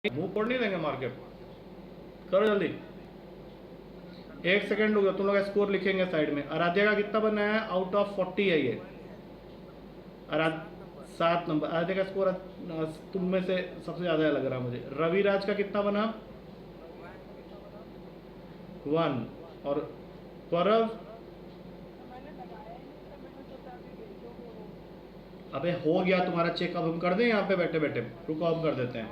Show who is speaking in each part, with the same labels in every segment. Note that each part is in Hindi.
Speaker 1: मुंह फोड़ नहीं देंगे मार के। करो जल्दी, 1 सेकंड हो गया। तुम लोग स्कोर लिखेंगे साइड में। आराध्या का कितना बना है? आउट ऑफ 40 है ये। 7 नंबर। आराध्या का स्कोर तुम में से सबसे ज्यादा लग रहा मुझे। रविराज का कितना बना? 1। और गौरव? अबे हो गया तुम्हारा चेक, अब हम कर दें यहाँ पे बैठे बैठे? रुको हम कर देते हैं।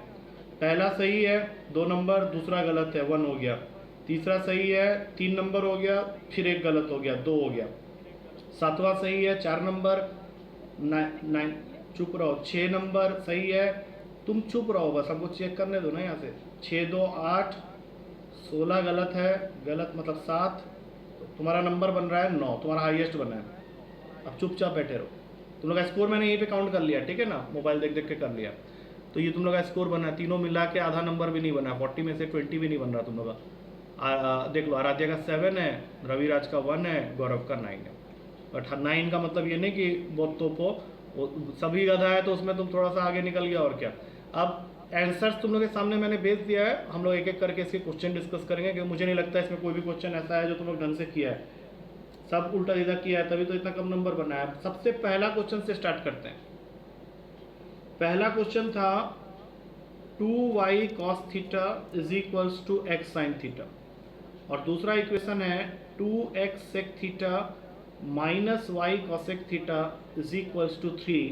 Speaker 1: पहला सही है 2 नंबर, दूसरा गलत है 1 हो गया। तीसरा सही है 3 नंबर हो गया, फिर एक गलत हो गया 2 हो गया। 7वां सही है 4 नंबर, 9 चुप रहो। 6 नंबर सही है, तुम चुप रहो बस, हमको चेक करने दो ना यहाँ से। 6 2 8, 16 गलत है, गलत मतलब 7। तो तुम्हारा नंबर बन रहा है 9, तुम्हारा हाईएस्ट बना है। अब चुपचाप बैठे रहो। तुम लोग का स्कोर मैंने यहीं पे काउंट कर लिया, ठीक है ना, मोबाइल देख देख के कर लिया। तो ये तुम लोग का स्कोर बना है, तीनों मिला के आधा नंबर भी नहीं बना, 40 में से 20 भी नहीं बन रहा तुम लोग का। देख लो, आराध्या का 7 है, रविराज का 1 है, गौरव का 9 है। बट 9 का मतलब ये नहीं कि बहुत तोपो, सभी गधा है तो उसमें तुम थोड़ा सा आगे निकल गया और क्या। अब आंसर्स तुम लोग के सामने मैंने भेज दिया है, हम लोग एक एक करके इसके क्वेश्चन डिस्कस करेंगे, क्योंकि मुझे नहीं लगता इसमें कोई भी क्वेश्चन ऐसा है जो तुम लोग ढंग से किया है। सब उल्टा सीधा किया है, तभी तो इतना कम नंबर बना है। सबसे पहला क्वेश्चन से स्टार्ट करते हैं। पहला क्वेश्चन था 2y cos theta is equals to x sin theta, और दूसरा इक्वेशन है 2x sec theta minus y cosec theta is equals to 3,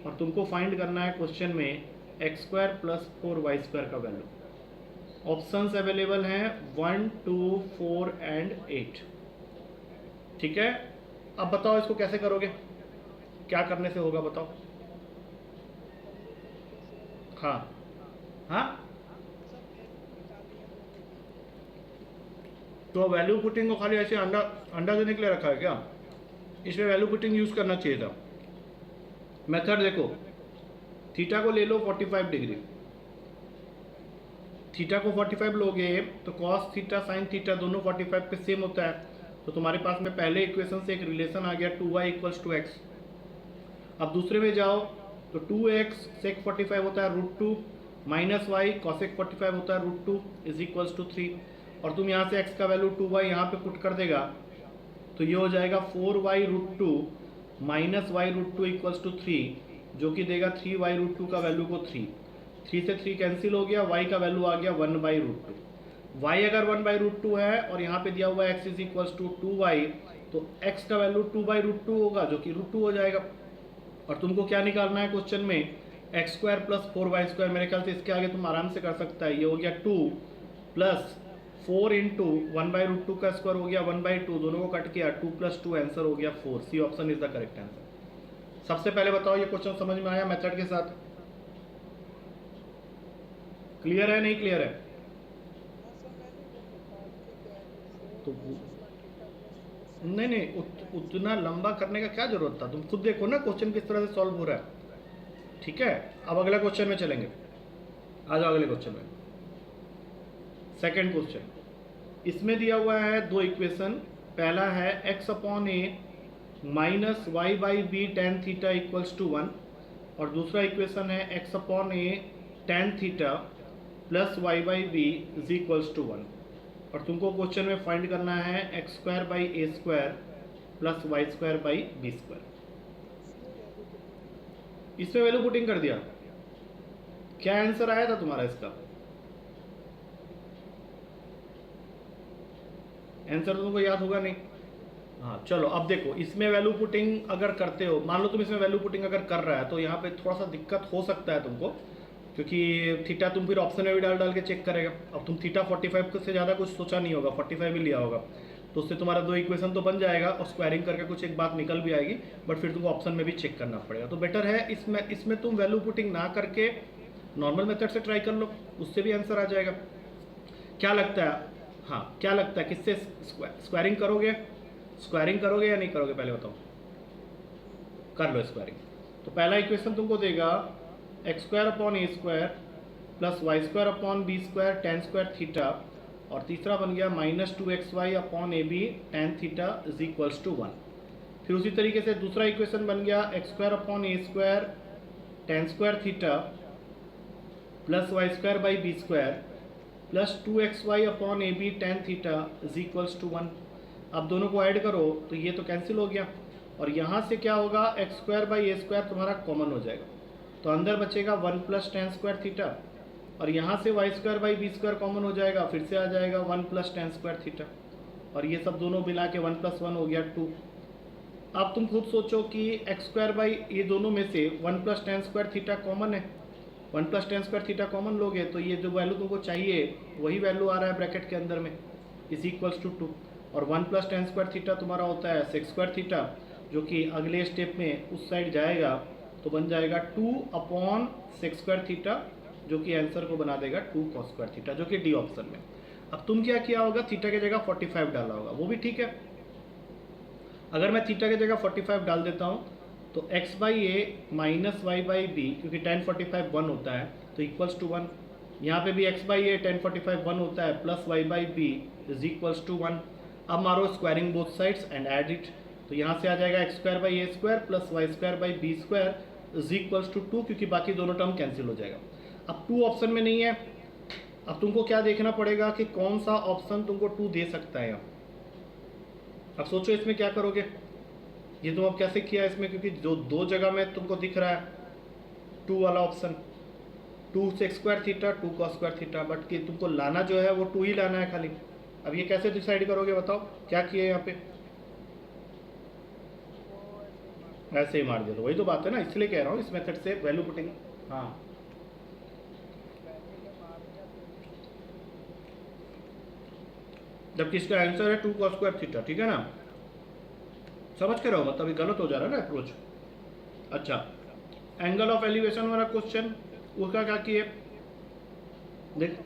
Speaker 1: और तुमको फाइंड करना है क्वेश्चन में x² प्लस 4y² का वैल्यू। ऑप्शंस अवेलेबल हैं 1 2 4 एंड 8। ठीक है, अब बताओ इसको कैसे करोगे, क्या करने से होगा बताओ। हाँ हाँ, तो वैल्यू पुटिंग को खाली ऐसे अंडा अंडा देने के लिए रखा है क्या? इसमें वैल्यू पुटिंग यूज करना चाहिए था। मेथड देखो, थीटा को ले लो 45 डिग्री, थीटा को 45 लोगे तो कॉस थीटा साइन थीटा दोनों 45 पे सेम होता है। तो तुम्हारे पास में पहले इक्वेशन से एक रिलेशन आ गया 2y इक्वल्स टू x। अब दूसरे में जाओ तो 2x sec 45 होता है √2 माइनस y cosec 45 होता है √2 इज इक्वल्स टू 3, और तुम यहाँ से x का वैल्यू 2y यहाँ पे पुट कर देगा तो ये हो जाएगा 4y √2 minus y √2 equals to 3, जो कि देगा 3y √2 का वैल्यू को 3 से 3 कैंसिल हो गया, y का वैल्यू आ गया 1/√2। y अगर 1/√2 है और यहाँ पे दिया हुआ है x is equals to 2y, तो x का वैल्यू 2/√2 होगा जो कि √2 हो जाएगा। और तुमको क्या निकालना है क्वेश्चन में? x² plus 4y²। मेरे ख्याल से इसके आगे तुम आराम से कर सकता है। ये हो गया 2 प्लस 4 इंटू 1/√2 का स्क्वायर हो गया 1/2, दोनों को कट किया 2 + 2 आंसर हो गया 4। C option is the correct answer. सबसे पहले बताओ ये क्वेश्चन समझ में आया मेथड के साथ? क्लियर है नहीं क्लियर है? तो नहीं उतना लंबा करने का क्या जरूरत था, तुम खुद देखो ना क्वेश्चन किस तरह से सॉल्व हो रहा है। ठीक है, अब अगले क्वेश्चन में चलेंगे। आ जाओ अगले क्वेश्चन में। सेकंड क्वेश्चन, इसमें दिया हुआ है दो इक्वेशन। पहला है x/a minus y/b tan theta equals to 1, और दूसरा इक्वेशन है x/a tan theta plus y/b is equals to 1, और तुमको क्वेश्चन में फाइंड करना है x²/a² प्लस y²/b²। इसमें वैल्यू पुटिंग कर दिया, क्या आंसर आया था तुम्हारा इसका? आंसर तो तुमको याद होगा नहीं। हाँ चलो, अब देखो इसमें वैल्यू पुटिंग अगर करते हो, मान लो तुम इसमें वैल्यू पुटिंग अगर कर रहा है तो यहाँ पे थोड़ा सा दिक्कत हो सकता है तुमको, क्योंकि थीटा तुम फिर ऑप्शन में भी डाल डाल के चेक करेगा। अब तुम थीटा 45 से ज़्यादा कुछ सोचा नहीं होगा, 45 ही लिया होगा, तो उससे तुम्हारा दो इक्वेशन तो बन जाएगा और स्क्वायरिंग करके कुछ एक बात निकल भी आएगी, बट फिर तुमको ऑप्शन में भी चेक करना पड़ेगा। तो बेटर है इसमें तुम वैल्यू पुटिंग ना करके नॉर्मल मेथड से ट्राई कर लो, उससे भी आंसर आ जाएगा। क्या लगता है? हाँ क्या लगता है, किससे स्क्वायरिंग करोगे? स्क्वायरिंग करोगे या नहीं करोगे पहले बताओ? कर लो स्क्वायरिंग। तो पहला इक्वेशन तुमको देगा x² plus y² tan square theta, और तीसरा बन गया -2xy/ab tan theta is equals to 1। फिर उसी तरीके से दूसरा इक्वेशन बन गया x² tan square theta plus y square by b square plus 2xy upon a b tan theta is equals to 1। अब दोनों को ऐड करो तो ये तो कैंसिल हो गया, और यहाँ से क्या होगा, x square by a square तुम्हारा कॉमन हो जाएगा, तो अंदर बचेगा 1 प्लस टेन स्क्वायर थीटा, और यहाँ से y square by b square common हो जाएगा, फिर से आ जाएगा 1 प्लस टेन स्क्वायर थीटा, और ये सब दोनों मिला के 1 प्लस 1 हो गया 2। अब तुम खुद सोचो कि एक्स स्क्वायर बाई ये दोनों में से 1 plus ten square theta common है, 1 plus ten square theta common लोगे तो ये जो वैल्यू तुमको चाहिए वही वैल्यू आ रहा है ब्रैकेट के अंदर में, इज इक्वल्स टू 2, और 1 प्लस टेन स्क्वायर थीटा तुम्हारा होता है सेक्स स्क्वायर थीटा, जो कि अगले स्टेप में उस साइड जाएगा तो बन जाएगा 2 अपॉन सेक्स स्क्वायर थीटा, जो कि आंसर को बना देगा 2 कॉस स्क्वायर थीटा, जो कि डी ऑप्शन में। अब तुम क्या किया होगा, थीटा की जगह 45 डाला होगा, वो भी ठीक है। अगर मैं थीटा की जगह 45 डाल देता हूँ तो x by a minus y by b, क्योंकि tan 45 1 होता है तो इक्वल्स टू 1। यहाँ पे भी x बाई ए tan 45 1 होता है plus y by b is equals to 1। अब मारो squaring both sides and add it, तो यहाँ से आ जाएगा x square by a square plus y square by b square is equals to 2, क्योंकि बाकी दोनों टर्म कैंसिल हो जाएगा। अब 2 ऑप्शन में नहीं है, अब तुमको क्या देखना पड़ेगा कि कौन सा ऑप्शन तुमको 2 दे सकता है। अब सोचो इसमें क्या करोगे, ये तुम अब कैसे किया इसमें, क्योंकि जो दो जगह में तुमको दिख रहा है 2 वाला option, 2 sex square theta 2 cos square theta, but कि तुमको लाना जो है वो 2 ही लाना है खाली। अब ये कैसे डिसाइड करोगे बताओ, क्या किए यहाँ पे, ऐसे ही मार दिया, तो वही तो बात है ना, इसलिए कह रहा हूँ इस मेथड से वैल्यू पुटिंग। हाँ जबकि इसका आंसर है 2 कॉस स्क्वायर थीटा, ठीक है ना, समझ के रहो, मतलब ये गलत हो जा रहा है ना अप्रोच। अच्छा, एंगल ऑफ एलिवेशन वाला क्वेश्चन, उसका क्या किए देख,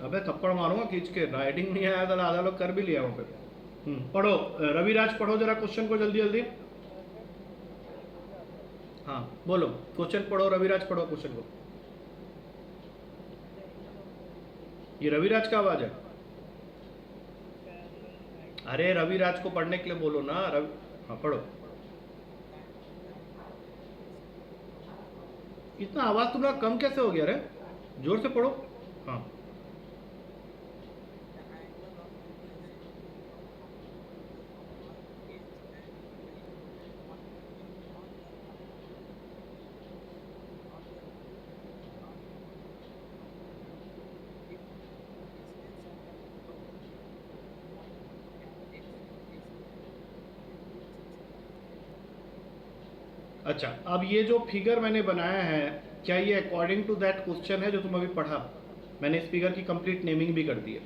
Speaker 1: अबे थप्पड़ मारूंगा खींच के, राइटिंग नहीं आया तो आधा लोग कर भी लिया वहाँ पे। पढ़ो रविराज, पढ़ो जरा क्वेश्चन को जल्दी जल्दी। हाँ बोलो क्वेश्चन पढ़ो, रविराज पढ़ो क्वेश्चन को। ये रविराज का आवाज है, अरे रविराज को पढ़ने के लिए बोलो ना रवि। हाँ पढ़ो, इतना आवाज तुम्हारा कम कैसे हो गया रे, जोर से पढ़ो। हाँ अच्छा, अब ये जो फिगर मैंने बनाया है, क्या ये अकॉर्डिंग टू दैट क्वेश्चन है जो तुम अभी पढ़ा, मैंने इस फिगर की कंप्लीट नेमिंग भी कर दी है।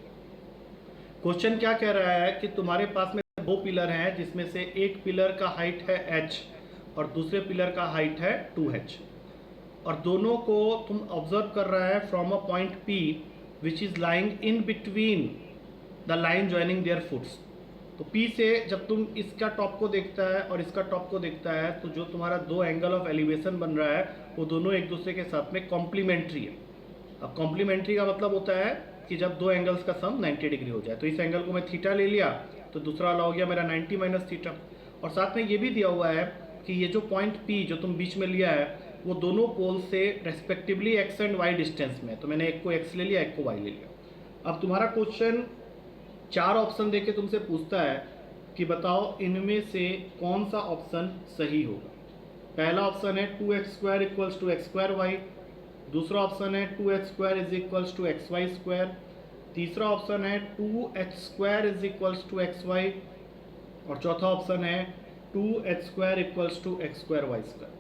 Speaker 1: क्वेश्चन क्या कह रहा है कि तुम्हारे पास में 2 पिलर हैं, जिसमें से एक पिलर का हाइट है h और दूसरे पिलर का हाइट है 2h, और दोनों को तुम ऑब्जर्व कर रहा है from a point P which is lying in between the line joining there foots. तो P से जब तुम इसका टॉप को देखता है और इसका टॉप को देखता है, तो जो तुम्हारा 2 एंगल ऑफ एलिवेशन बन रहा है वो दोनों एक दूसरे के साथ में कॉम्प्लीमेंट्री है। अब कॉम्प्लीमेंट्री का मतलब होता है कि जब 2 एंगल्स का सम 90 डिग्री हो जाए, तो इस एंगल को मैं थीटा ले लिया तो दूसरा वाला हो गया मेरा 90 माइनस थीटा, और साथ में ये भी दिया हुआ है कि ये जो पॉइंट P जो तुम बीच में लिया है वो दोनों पोल से respectively x and y distance में, तो मैंने एक को x ले लिया एक को y ले लिया। अब तुम्हारा क्वेश्चन 4 ऑप्शन देके तुमसे पूछता है कि बताओ इनमें से कौन सा ऑप्शन सही होगा। पहला ऑप्शन है 2x square equals to x square y, दूसरा ऑप्शन है 2x square is equals to x y square, तीसरा ऑप्शन है 2h square is equals to x y, और चौथा ऑप्शन है 2h square equals to x square y square.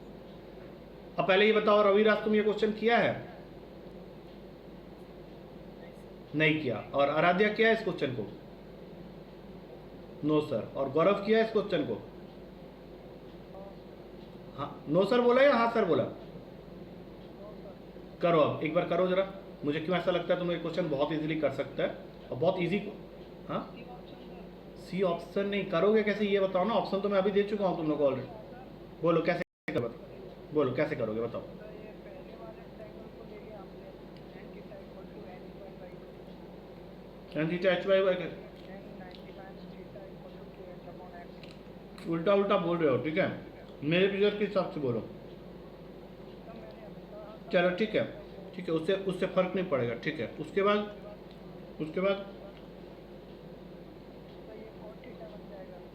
Speaker 1: अब पहले ये बताओ रविराज, तुम ये क्वेश्चन किया है? नहीं किया। और आराध्या किया है इस क्वेश्चन को? No sir. और गौरव किया है इस क्वेश्चन को? हाँ नो सर बोला या हाँ सर बोला? करो, अब एक बार करो जरा। मुझे क्यों ऐसा लगता है तुम ये क्वेश्चन बहुत इजीली कर सकता है और बहुत इजी। हाँ सी ऑप्शन नहीं करोगे कैसे, ये बताओ ना। ऑप्शन तो मैं अभी दे चुका हूँ तुम लोग को ऑलरेडी। बोलो कैसे करोगे, बोलो कैसे करोगे बताओ। उल्टा उल्टा बोल रहे हो, ठीक है? मेरे पिक्चर के हिसाब से बोलो। चलो ठीक है, ठीक है, उससे उससे फर्क नहीं पड़ेगा, ठीक है। उसके बाद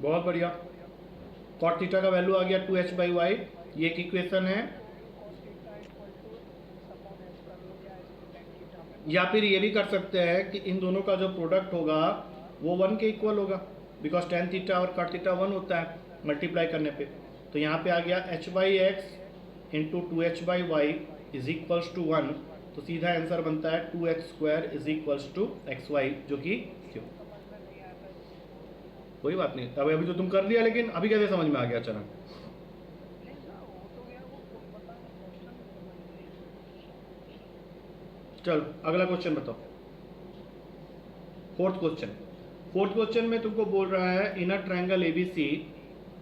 Speaker 1: बहुत बढ़िया, कॉट थीटा का वैल्यू आ गया 2h/y, ये एक इक्वेशन है। या फिर ये भी कर सकते हैं कि इन दोनों का जो प्रोडक्ट होगा वो 1 के इक्वल होगा, बिकॉज tan थीटा और cot थीटा 1 होता है मल्टीप्लाई करने पे। तो यहाँ पे आ गया h/x into 2h/y is equals to 1, तो सीधा आंसर बनता है 2x² is equals to xy, जो कि क्यों, कोई बात नहीं। अब अभी तो तुम कर लिया, लेकिन अभी कैसे समझ में आ गया अचानक? चलो अगला क्वेश्चन बताओ। फोर्थ क्वेश्चन में तुमको बोल रहा है इनर ट्रायंगल एबीसी,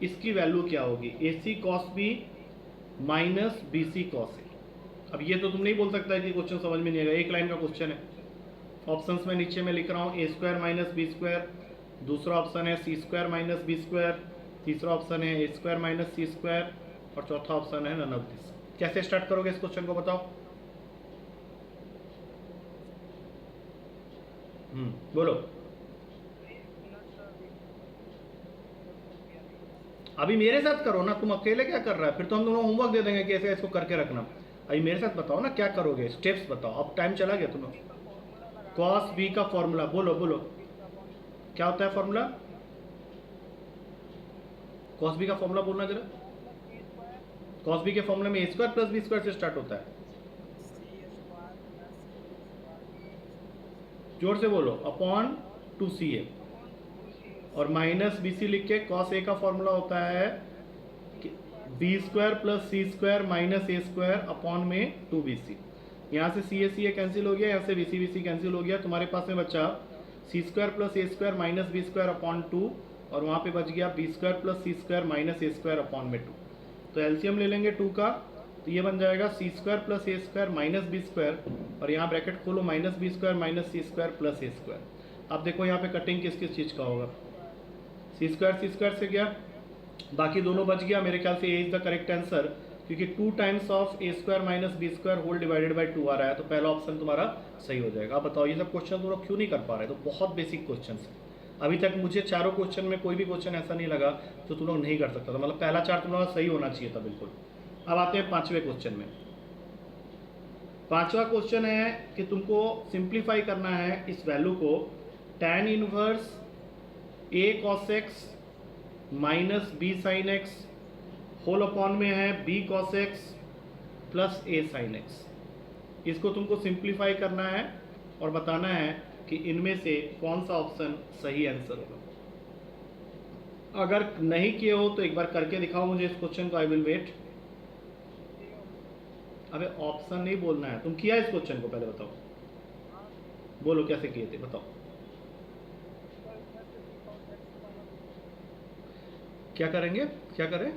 Speaker 1: इसकी वैल्यू क्या होगी, AC cos B minus BC cos A। अब ये तो तुम नहीं बोल सकता है कि क्वेश्चन समझ में नहीं आएगा, एक लाइन का क्वेश्चन है। ऑप्शंस में नीचे में लिख रहा हूँ A² माइनस B², दूसरा ऑप्शन है C² माइनस B², तीसरा ऑप्शन है A² माइनस C², और चौथा ऑप्शन है नन ऑफ दिस। कैसे स्टार्ट करोगे इस क्वेश्चन को बताओ? बोलो। अभी मेरे साथ करो ना, तुम अकेले क्या कर रहा है? फिर तो हम दोनों होमवर्क दे देंगे कि ऐसे इसको करके रखना। अभी मेरे साथ बताओ ना क्या करोगे, स्टेप्स बताओ। अब टाइम चला गया तुम्हें। cos B का फॉर्मूला बोलो बोलो, क्या होता है फॉर्मूला? cos B का फॉर्मूला बोलना जरा। cos B के फॉर्मूले में A² प्लस B² से स्टार्ट होता है। जोर से बोलो, अपॉन 2CA, और माइनस BC लिख के cos A का फॉर्मूला होता है B² plus C² minus A² upon में 2BC। यहाँ से CA कैंसिल हो गया, यहाँ से BC कैंसिल हो गया, तुम्हारे पास में बचा C² plus A² minus B² upon 2, और वहाँ पे बच गया B² plus C² minus A² upon में 2। तो एलसीएम ले लेंगे 2 का, तो ये बन जाएगा C² plus A² minus B², और यहाँ ब्रैकेट खोलो minus B² minus C² plus A²। अब देखो यहाँ पे कटिंग किस किस चीज़ का होगा, C² से गया, बाकी दोनों बच गया। मेरे ख्याल से A is the correct answer, क्योंकि 2 times of A² minus B² whole divided by 2 आ रहा है, तो पहला ऑप्शन तुम्हारा सही हो जाएगा। अब बताओ ये सब क्वेश्चन तुम लोग क्यों नहीं कर पा रहे? तो बहुत बेसिक क्वेश्चन है। अभी तक मुझे चारों क्वेश्चन में कोई भी क्वेश्चन ऐसा नहीं लगा जो तुम लोग नहीं कर सकता था, मतलब पहला 4 तुम लोग सही होना चाहिए था बिल्कुल। अब आते हैं 5वें क्वेश्चन में। 5वां क्वेश्चन है कि तुमको सिंप्लीफाई करना है इस वैल्यू को, tan inverse A cos x minus B sin x whole upon में है B cos x plus A sin x। इसको तुमको सिंप्लीफाई करना है और बताना है कि इनमें से कौन सा ऑप्शन सही आंसर होगा। अगर नहीं किए हो तो एक बार करके दिखाओ मुझे इस क्वेश्चन को, आई विल वेट। अबे ऑप्शन नहीं बोलना है, तुम किया इस क्वेश्चन को, पहले बताओ, बोलो कैसे किए थे बताओ। क्या करेंगे, क्या करें?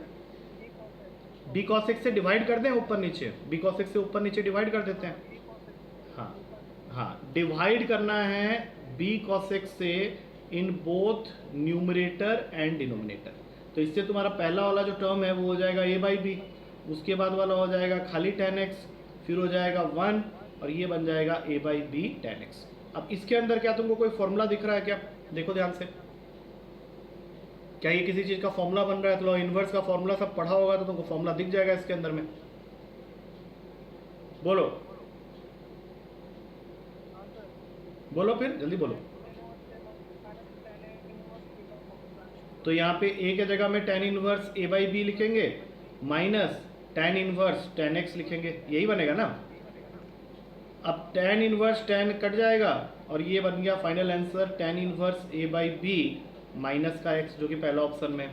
Speaker 1: B cos x से डिवाइड कर दें ऊपर नीचे, B cos x से ऊपर नीचे डिवाइड कर देते हैं। हाँ हाँ, डिवाइड करना है B cos x से in both numerator and denominator. तो इससे तुम्हारा पहला वाला जो टर्म है वो हो जाएगा A/B, उसके बाद वाला हो जाएगा खाली tan x, फिर हो जाएगा 1, और ये बन जाएगा A/B tan x। अब इसके अंदर क्या तुमको कोई फॉर्मूला दिख रहा है क्या? देखो ध्यान से, क्या ये किसी चीज़ का फॉर्मूला बन रहा है? तो इनवर्स का फॉर्मूला सब पढ़ा होगा तो तुमको फॉर्मूला दिख जाएगा इसके अंदर में। बोलो बोलो, फिर जल्दी बोलो। तो यहाँ पे A के जगह में tan इनवर्स A/B लिखेंगे, minus tan inverse tan x लिखेंगे, यही बनेगा ना। अब tan इनवर्स tan कट जाएगा, और ये बन गया final answer tan inverse A/B minus का x, जो कि पहला ऑप्शन में।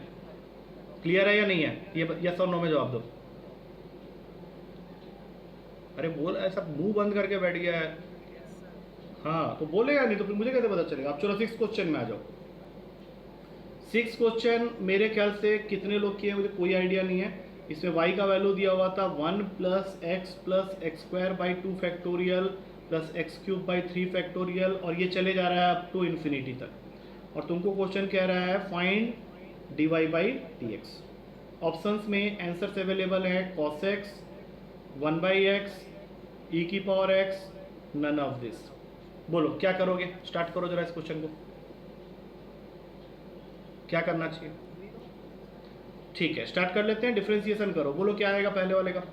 Speaker 1: क्लियर है या नहीं है? ये यस और नो में जवाब दो। अरे बोल, ऐसा मुंह बंद करके बैठ गया है। हाँ तो बोलेगा नहीं तो फिर मुझे कैसे पता चलेगा? अब चलो 6 क्वेश्चन में आ जाओ। 6 क्वेश्चन मेरे ख्याल से कितने लोग किए मुझे कोई आइडिया नहीं है। इसमें y का वैल्यू दिया हुआ था 1 plus x² by 2 factorial plus x³ by 3 factorial, और ये चले जा रहा है अप टू इन्फिनिटी तक। और तुमको क्वेश्चन कह रहा है find dy by dx। Options में आंसर्स अवेलेबल है cos x 1/x, ई की power x none of this. बोलो क्या करोगे, स्टार्ट करो जरा इस क्वेश्चन को, क्या करना चाहिए। ठीक है स्टार्ट कर लेते हैं, डिफरेंशिएशन करो, बोलो क्या आएगा पहले वाले का।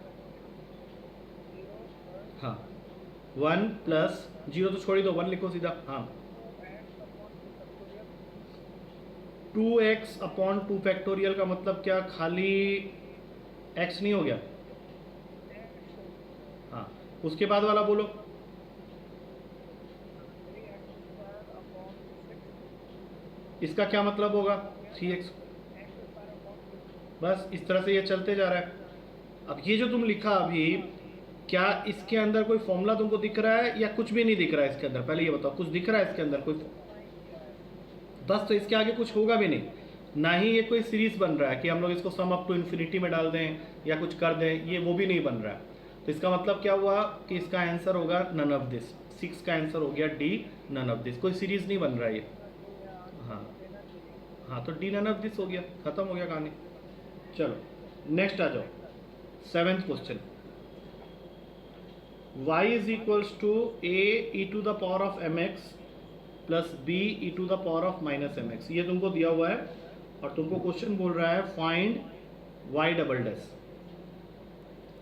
Speaker 1: हाँ 1 प्लस 0 तो छोड़ ही दो, 1 लिखो सीधा। हाँ 2x अपॉन 2 फैक्टोरियल का मतलब क्या, खाली x नहीं हो गया। हाँ उसके बाद वाला बोलो। इसका क्या मतलब होगा 3x। बस इस तरह से ये चलते जा रहा है। अब ये जो तुम लिखा अभी, क्या इसके अंदर कोई फॉर्मूला तुमको दिख रहा है या कुछ भी नहीं दिख रहा है इसके अंदर, पहले ये बताओ, कुछ दिख रहा है इसके अंदर कोई। बस तो इसके आगे कुछ होगा भी नहीं, ना ही ये कोई सीरीज बन रहा है कि हम लोग इसको सम अप टू इन्फिनिटी में डाल दें या कुछ कर दें, ये वो भी नहीं बन रहा है। तो इसका मतलब क्या हुआ कि इसका आंसर होगा नन ऑफ दिस। 6 का आंसर हो गया डी नन ऑफ दिस, कोई सीरीज नहीं बन रहा है ये। हाँ हाँ तो डी नन ऑफ दिस हो गया, खत्म हो गया कहानी। चलो नेक्स्ट आ जाओ, 7th question. y is equals to a e to the power of mx plus b e to the power of minus mx, ये तुमको दिया हुआ है और तुमको क्वेश्चन बोल रहा है find y double dash.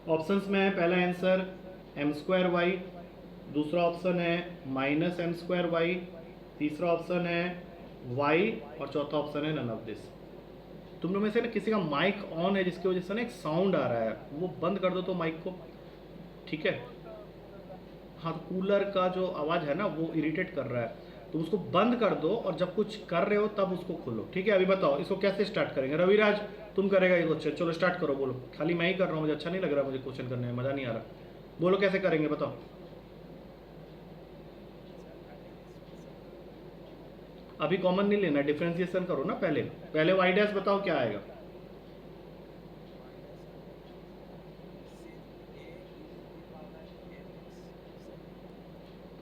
Speaker 1: Options में है पहला आंसर m स्क्वायर y, दूसरा ऑप्शन है माइनस m स्क्वायर y, तीसरा ऑप्शन है y और चौथा ऑप्शन है नन ऑफ दिस। तुम लोग में से ना किसी का माइक ऑन है जिसकी वजह से ना एक साउंड आ रहा है, वो बंद कर दो तो माइक को, ठीक है। हाँ तो कूलर का जो आवाज़ है ना वो इरिटेट कर रहा है, तो उसको बंद कर दो और जब कुछ कर रहे हो तब उसको खोलो, ठीक है। अभी बताओ इसको कैसे स्टार्ट करेंगे। रविराज तुम करेगा ये क्वेश्चन, चलो स्टार्ट करो, बोलो। खाली मैं ही कर रहा हूँ, मुझे अच्छा नहीं लग रहा, मुझे क्वेश्चन करने में मज़ा नहीं आ रहा। बोलो कैसे करेंगे बताओ। अभी कॉमन नहीं लेना, डिफरेंशिएशन करो ना पहले। पहले वाई डैश बताओ क्या आएगा।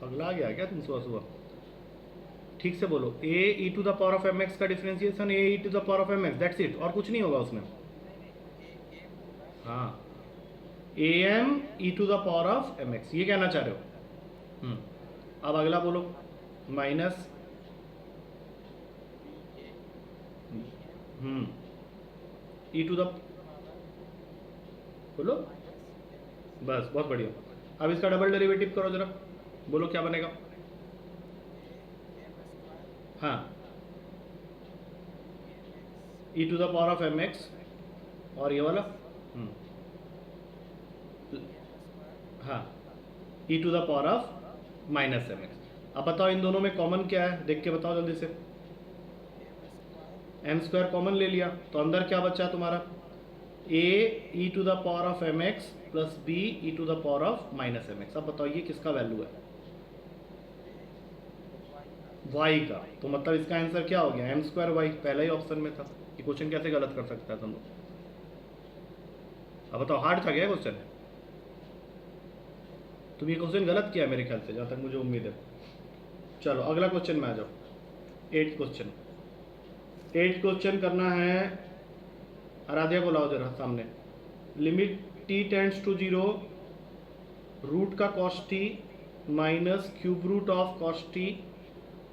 Speaker 1: पगला गया क्या तुम सुबह सुबह, ठीक से बोलो। a e to the power of mx का differentiation a e to the power of mx, that's it, और कुछ नहीं होगा उसमें। हाँ am e to the power of mx, ये कहना चाह रहे हो। अब अगला बोलो माइनस ई टू द, बोलो बस, बहुत बढ़िया। अब इसका डबल डेरिवेटिव करो जरा, बोलो क्या बनेगा। हाँ e to the power of m x और ये वाला हाँ e to the power of minus m x. अब बताओ इन दोनों में कॉमन क्या है, देख के बताओ जल्दी से। एम स्क्वायर कॉमन ले लिया तो अंदर क्या बचा तुम्हारा, a e to the power of m x plus b e to the power of minus m x. अब बताओ ये किसका वैल्यू है, y का। तो मतलब इसका आंसर क्या हो गया, एम स्क्वायर वाई, पहला ही ऑप्शन में था। ये क्वेश्चन कैसे गलत कर सकता है तुम लोग। अब बताओ हार्ड था क्या क्वेश्चन, तुम ये क्वेश्चन गलत किया मेरे ख्याल से, जहाँ तक मुझे उम्मीद है। चलो अगला क्वेश्चन में आ जाओ, 8th क्वेश्चन। 8th क्वेश्चन करना है, आराध्या को लाओ जरा सामने। Limit t tends to 0, root का cos t minus cube root of cos t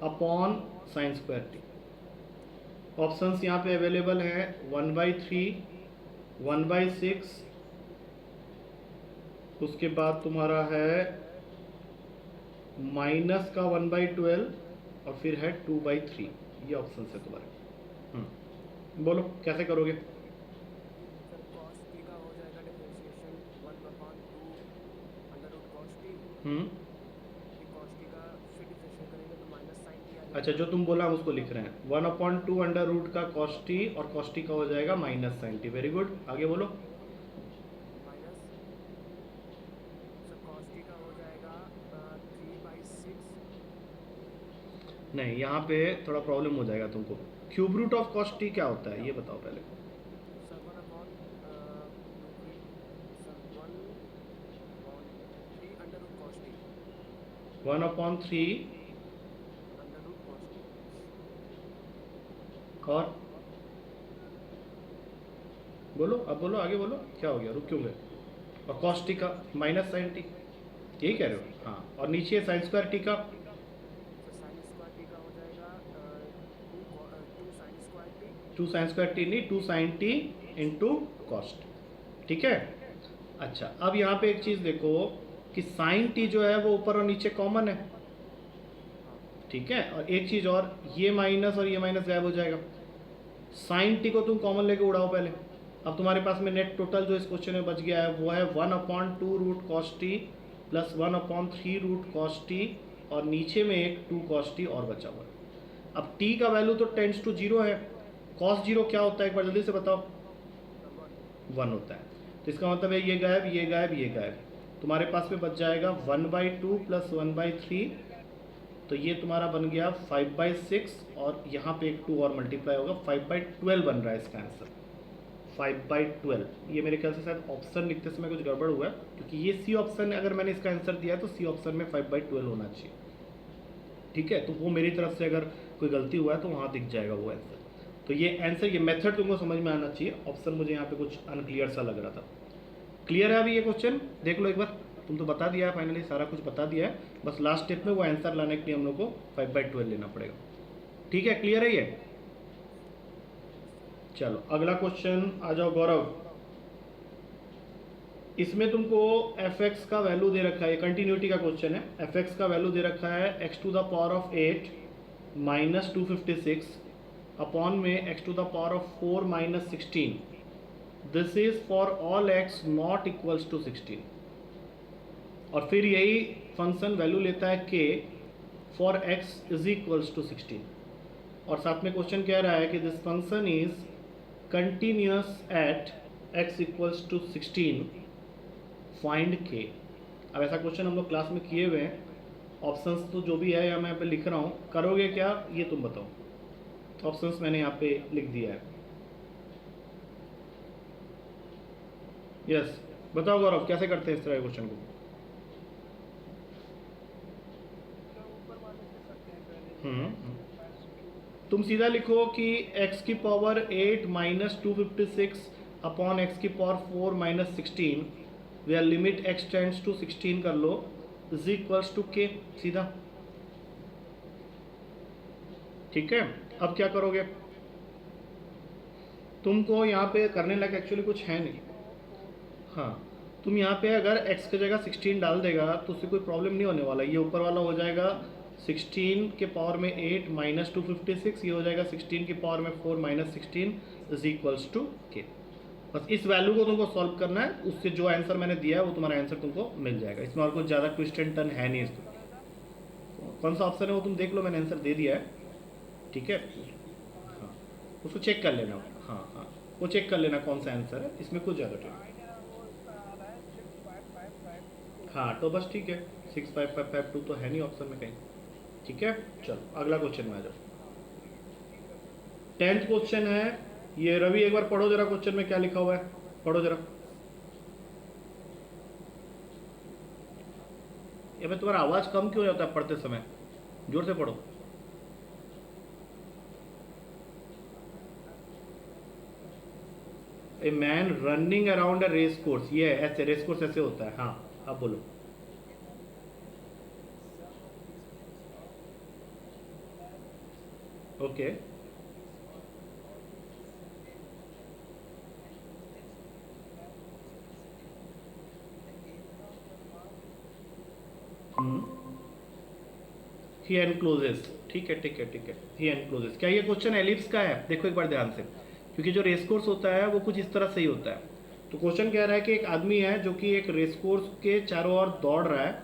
Speaker 1: upon sine square t। Options यहाँ पे अवेलेबल है 1/3, 1/6, उसके बाद तुम्हारा है माइनस का 1/12 और फिर है 2/3। ये ऑप्शन है तुम्हारे। बोलो कैसे करोगे। अच्छा जो तुम बोला हम उसको लिख रहे हैं, 1/2 अंडर रूट का कॉस टी और कॉस टी का हो जाएगा minus sine t. Very good, आगे बोलो। नहीं यहाँ पे थोड़ा प्रॉब्लम हो जाएगा तुमको। Cube root of cos t क्या होता है ये बताओ पहले। 1/3 और बोलो, अब बोलो आगे बोलो क्या हो गया, रुक क्यों गए। और कॉस टी का माइनस साइन टी, यही कह रहे हो? हाँ, और नीचे साइन स्क्वायर टी का,
Speaker 2: तो साइन स्क्वायर टी का हो जाएगा two sine square t.
Speaker 1: Two sine square t नहीं, two sine t into cos t. ठीक है। अच्छा, अब यहाँ पे एक चीज़ देखो कि साइन टी जो है वो ऊपर और नीचे कॉमन है।
Speaker 2: हाँ
Speaker 1: ठीक है, और एक चीज़ और, ये माइनस और ये माइनस गायब हो जाएगा। साइन टी को तुम कॉमन लेके उड़ाओ पहले। अब तुम्हारे पास में नेट टोटल जो इस क्वेश्चन में बच गया है वो है 1/2 root cos t plus 1/3 root cos t, और नीचे में एक 2 कॉस टी और बचा हुआ है। अब टी का वैल्यू तो टेंड्स टू जीरो है, कॉस जीरो क्या होता है एक बार जल्दी से बताओ?
Speaker 2: वन।
Speaker 1: 1 होता है। तो इसका मतलब है ये गायब, ये गायब, ये गायब। तुम्हारे पास में बच जाएगा 1/2 प्लस 1/3, तो ये तुम्हारा बन गया 5/6, और यहाँ पे एक 2 और मल्टीप्लाई होगा, 5/12 बन रहा है इसका आंसर। 5/12, ये मेरे ख्याल से शायद ऑप्शन लिखते समय कुछ गड़बड़ हुआ है, क्योंकि ये सी ऑप्शन, अगर मैंने इसका आंसर दिया है तो सी ऑप्शन में 5/12 होना चाहिए। ठीक है, तो वो मेरी तरफ से अगर कोई गलती हुआ है तो वहाँ दिख जाएगा वो आंसर। तो ये आंसर, ये मेथड तुमको समझ में आना चाहिए। ऑप्शन मुझे यहाँ पे कुछ अनक्लियर सा लग रहा था। क्लियर है अभी ये क्वेश्चन? देख लो एक बार, तुम तो बता दिया है, फाइनली सारा कुछ बता दिया है, बस लास्ट स्टेप में वो आंसर लाने के लिए हम लोग को 5/12 लेना पड़ेगा। ठीक है, क्लियर है ये? चलो अगला क्वेश्चन आ जाओ गौरव। इसमें तुमको एफ एक्स का वैल्यू दे रखा है, कंटिन्यूटी का क्वेश्चन है। एफ एक्स का वैल्यू दे रखा है x⁴ माइनस 256 अपॉन में x⁴ minus 16। This is for all x not equals to 16। और फिर यही फंक्शन वैल्यू लेता है k for x is equals to 16। और साथ में क्वेश्चन कह रहा है कि this function is continuous at x equals to 16, find k। अब ऐसा क्वेश्चन हम लोग क्लास में किए हुए हैं, ऑप्शंस तो जो भी है यहाँ मैं यहाँ पे लिख रहा हूँ, करोगे क्या ये तुम बताओ। ऑप्शंस मैंने यहाँ पे लिख दिया है। यस, बताओ गौरव कैसे करते हैं इस तरह के क्वेश्चन को?
Speaker 2: ऊपर वाले से करते हैं पहले।
Speaker 1: हम्म, तुम सीधा लिखो कि x⁴ minus 256 upon x⁴ minus 16, where limit x tends to 16 कर लो, इज इक्वल्स टू k, सीधा। ठीक है, अब क्या करोगे? तुमको यहाँ पे करने लायक एक्चुअली कुछ है नहीं। हाँ, तुम यहाँ पे अगर x की जगह 16 डाल देगा तो उससे कोई प्रॉब्लम नहीं होने वाला। ये ऊपर वाला हो जाएगा 16 के पावर में 8 माइनस 256, ये हो जाएगा 16 के पावर में 4 माइनस 16 इज इक्वल्स टू के। बस इस वैल्यू को तुमको सॉल्व करना है, उससे जो आंसर मैंने दिया है वो तुम्हारा आंसर तुमको मिल जाएगा। इसमें और कुछ ज़्यादा ट्विस्ट एंड टर्न है नहीं इसमें। कौन सा ऑप्शन है वो तुम देख लो, मैंने आंसर दे दिया है। ठीक है, हाँ, उसको चेक कर लेना। हाँ हाँ, वो चेक कर लेना कौन सा आंसर है, इसमें कुछ ज़्यादा टाइम। हाँ तो बस ठीक है, 65552 तो है नहीं ऑप्शन में कहीं। ठीक है, चलो अगला क्वेश्चन में आ जाओ। 10th क्वेश्चन है ये। रवि एक बार पढ़ो जरा, क्वेश्चन में क्या लिखा हुआ है, पढ़ो जरा। ये भाई तुम्हारा आवाज़ कम क्यों होता है पढ़ते समय? जोर से पढ़ो। A man running around a race course, ये ऐसे रेस कोर्स ऐसे होता है। हाँ, अब बोलो। ओके, ही एनक्लोजेस। ठीक है ठीक है ठीक है, ही एनक्लोजेस। क्या ये क्वेश्चन एलिप्स का है? देखो एक बार ध्यान से, क्योंकि जो रेस कोर्स होता है वो कुछ इस तरह से ही होता है। तो क्वेश्चन कह रहा है कि एक आदमी है जो कि एक रेस कोर्स के चारों ओर दौड़ रहा है।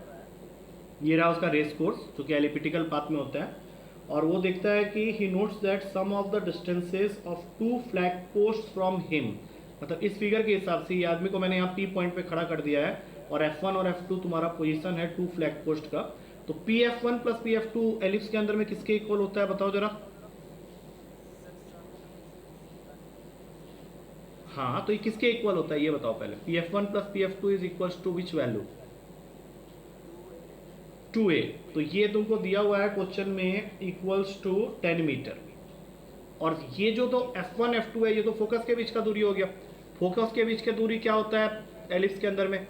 Speaker 1: ये रहा उसका रेस कोर्स जो कि एलिप्टिकल पाथ में होता है। और वो देखता है कि he notes that some of the distances of 2 flag post from him. मतलब इस फिगर के हिसाब से ये आदमी को मैंने यहाँ पी पॉइंट पे खड़ा कर दिया है, और F1 और F2 तुम्हारा पोजीशन है 2 फ्लैग पोस्ट का। तो PF1 प्लस PF2 एलिप्स के अंदर में किसके इक्वल होता है बताओ जरा? हाँ, तो ये किसके इक्वल होता है ये बताओ पहले। PF1 plus PF2 is equals to which value? 2a। तो ये तुमको दिया हुआ है क्वेश्चन में इक्वल्स टू 10 मीटर। और ये जो तो F1 F2 है, ये तो फोकस के बीच का दूरी हो गया। फोकस के बीच की दूरी क्या होता है एलिप्स के अंदर में?